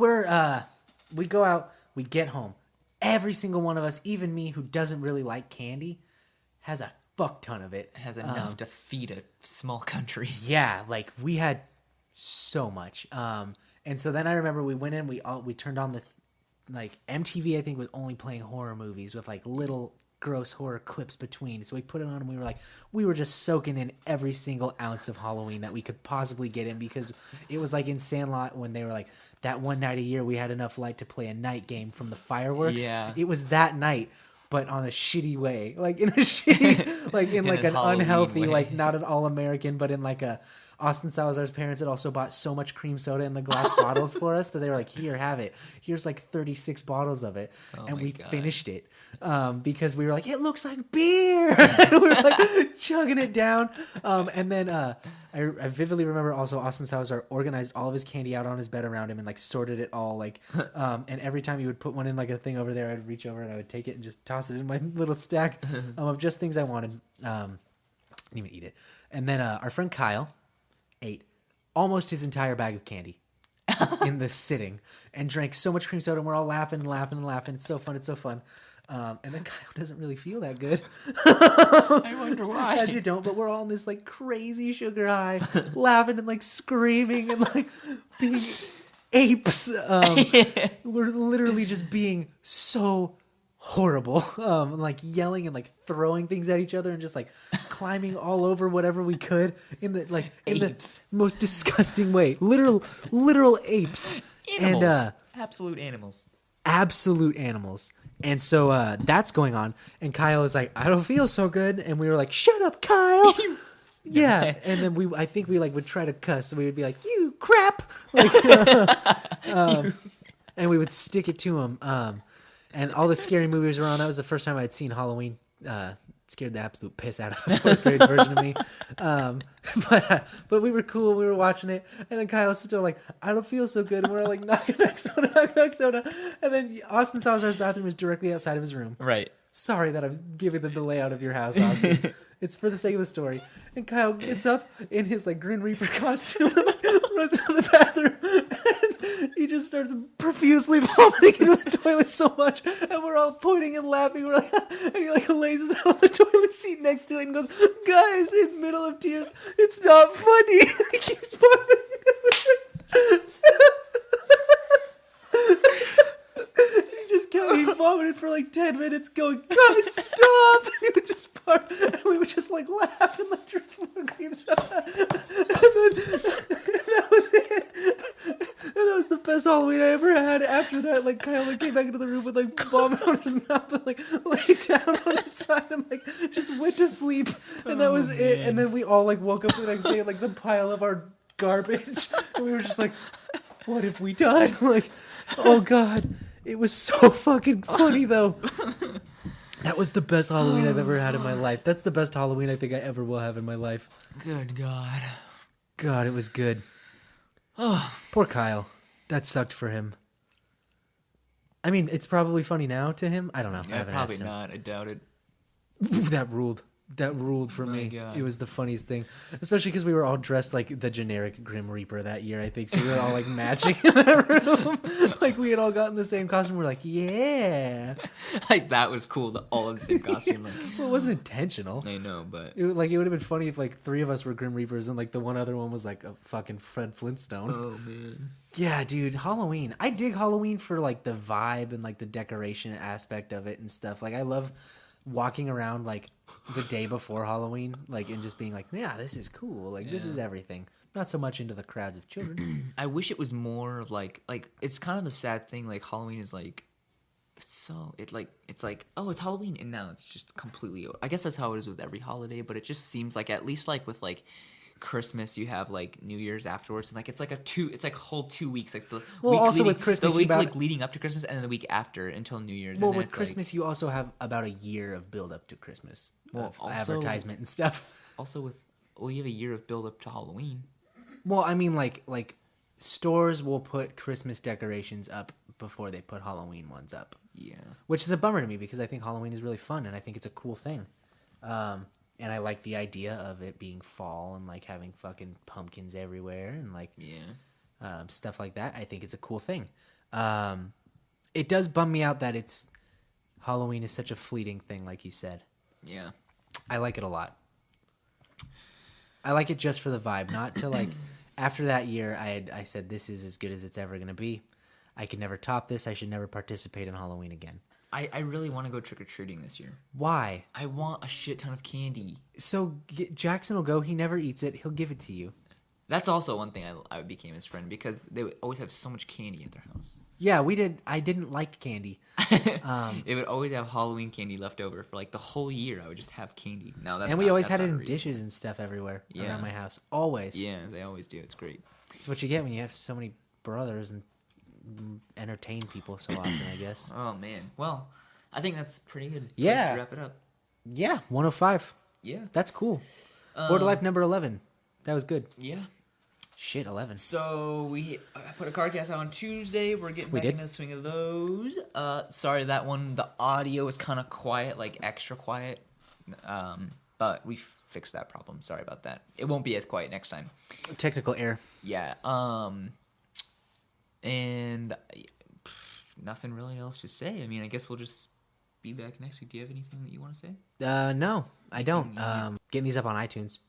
we go out, we get home. Every single one of us, even me who doesn't really like candy, has a fuck ton of it. It has enough to feed a small country. Yeah, like we had so much. And so then I remember we went in, we turned on the like MTV I think was only playing horror movies with like little gross horror clips between. So we put it on and we were just soaking in every single ounce of Halloween that we could possibly get in, because it was like in Sandlot when they were like that one night a year we had enough light to play a night game from the fireworks. Yeah. It was that night, but on a shitty way. Like in a shitty like in like an an Halloween unhealthy way. like not an all American, but in like a Austin Salazar's parents had also bought so much cream soda in the glass bottles for us that they were like, here, have it. Here's like 36 bottles of it. Oh and my we God. finished it because we were like, it looks like beer. And we were like chugging it down. And then I vividly remember also Austin Salazar organized all of his candy out on his bed around him and like sorted it all. Like, and every time he would put one in like a thing over there, I'd reach over and I would take it and just toss it in my little stack of just things I wanted. Didn't even eat it. And then our friend Kyle ate almost his entire bag of candy in the sitting and drank so much cream soda and we're all laughing and laughing and laughing. It's so fun. It's so fun. And then Kyle doesn't really feel that good. I wonder why. As you don't, but we're all on this like crazy sugar high, laughing and like screaming and like being apes. We're literally just being so horrible, like yelling and like throwing things at each other and just like climbing all over whatever we could in the like in Apes. the most disgusting way. Literal apes. Animals. And Absolute animals. absolute animals. And so that's going on, and Kyle is like, I don't feel so good, and we were like, shut up, Kyle. Yeah, and then I think we like would try to cuss, and we would be like, you crap, like, and we would stick it to him. And all the scary movies were on. That was the first time I'd seen Halloween. Scared the absolute piss out of the fourth grade version of me. But we were cool. We were watching it. And then Kyle was still like, I don't feel so good. And we're all like, knock back soda. And then Austin Salazar's bathroom is directly outside of his room. Right. Sorry that I'm giving the layout of your house, Austin. It's for the sake of the story. And Kyle gets up in his like Grim Reaper costume and like, runs to the bathroom. And he just starts profusely vomiting into the toilet so much. And we're all pointing and laughing. We're like, and he like lays us out on the toilet seat next to it and goes, guys, in the middle of tears, it's not funny. He keeps vomiting. He just kept, he vomited for like 10 minutes going, guys, stop. And he would just barf, and we would just like laugh and like drink more cream soda. And that was it. And that was the best Halloween I ever had. After that, like Kyle like, came back into the room with like vomit on his mouth and like lay down on his side and like just went to sleep. And that was it. And then we all like woke up the next day like the pile of our garbage. And we were just like, what if we died? Like, oh God. It was so fucking funny though. That was the best Halloween I've ever had in my life. That's the best Halloween I think I ever will have in my life. Good God. God, it was good. Oh, poor Kyle. That sucked for him. I mean, it's probably funny now to him. I don't know. I Yeah, haven't probably asked him. not. I doubt it. That ruled. That ruled for My me. God. It was the funniest thing, especially because we were all dressed like the generic Grim Reaper that year. I think so. We were all like matching in that room. Like we had all gotten the same costume. We're like, yeah. Like that was cool. All in the same costume. Like, Well, it wasn't intentional. I know, but It would have been funny if like three of us were Grim Reapers and like the one other one was like a fucking Fred Flintstone. oh man. Yeah, dude, Halloween. I dig Halloween for like the vibe and like the decoration aspect of it and stuff. Like I love walking around like the day before Halloween, like, and just being like, yeah, this is cool. Like, this is everything. Not so much into the crowds of children. I wish it was more like it's kind of a sad thing. Like Halloween is like, it's like oh, it's Halloween, and now it's just completely. I guess that's how it is with every holiday, but it just seems like at least like with like Christmas, you have like New Year's afterwards, and like it's like a whole 2 weeks, like the week also leading, with Christmas, the week you like leading up to Christmas, and then the week after until New Year's. Well, and then with it's Christmas, you also have about a year of build up to Christmas, of also- advertisement and stuff. also with you have a year of build up to Halloween. Well, I mean, like stores will put Christmas decorations up before they put Halloween ones up. Yeah, Which is a bummer to me because I think Halloween is really fun and I think it's a cool thing. And I like the idea of it being fall and like having fucking pumpkins everywhere and like stuff like that. I think it's a cool thing. It does bum me out that Halloween is such a fleeting thing, like you said. yeah. I like it a lot. I like it just for the vibe, not to like. After that year, I said this is as good as it's ever gonna be. I can never top this. I should never participate in Halloween again. I really want to go trick or treating this year. Why? I want a shit ton of candy. So Jackson will go. He never eats it. He'll give it to you. That's also one thing I became his friend because they would always have so much candy at their house. Yeah, we did. I didn't like candy. They would always have Halloween candy left over for like the whole year. I would just have candy. Now that's And we not- always that's had it not in a reason. dishes and stuff everywhere Yeah. around my house. Always. Yeah, they always do. It's great. It's what you get when you have so many brothers and entertain people so often, I guess. Oh man. Well, I think that's pretty good. place Yeah. To wrap it up. Yeah, 105. Yeah. That's cool. Border Life number 11. That was good. Yeah. Shit, 11. So I put a cardcast out on Tuesday. We're getting We back did. into the swing of those. Sorry that one. The audio is kind of quiet, like extra quiet. But we fixed that problem. Sorry about that. It won't be as quiet next time. Technical error. Yeah. And nothing really else to say. I mean, I guess we'll just be back next week. Do you have anything that you want to say? No, I don't. Getting these up on iTunes,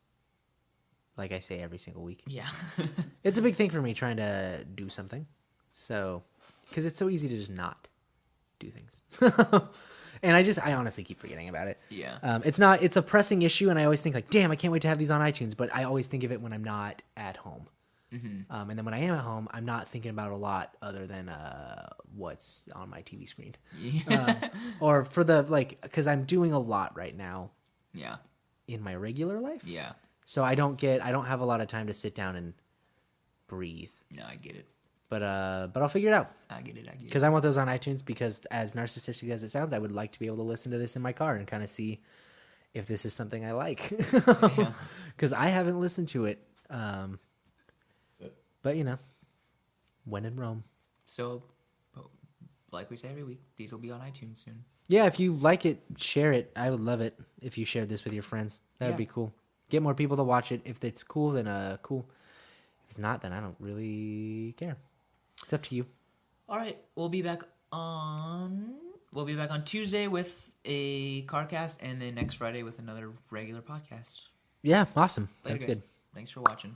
like I say every single week. Yeah. It's a big thing for me trying to do something. So, because it's so easy to just not do things. And I honestly keep forgetting about it. Yeah. It's a pressing issue, and I always think like, damn, I can't wait to have these on iTunes. But I always think of it when I'm not at home. Mm-hmm. And then when I am at home, I'm not thinking about a lot other than what's on my TV screen. Yeah. Or for the, like, because I'm doing a lot right now Yeah. in my regular life. Yeah. So I don't have a lot of time to sit down and breathe. No, I get it. But I'll figure it out. I get it. Because I want those on iTunes because as narcissistic as it sounds, I would like to be able to listen to this in my car and kind of see if this is something I like. Because I haven't listened to it. But, you know, when in Rome. So, like we say every week, these will be on iTunes soon. Yeah, if you like it, share it. I would love it if you shared this with your friends. That would Yeah. be cool. Get more people to watch it. If it's cool, then cool. If it's not, then I don't really care. It's up to you. All right, we'll be back on Tuesday with a CarCast, and then next Friday with another regular podcast. Yeah, awesome. Later, Sounds guys. good. Thanks for watching.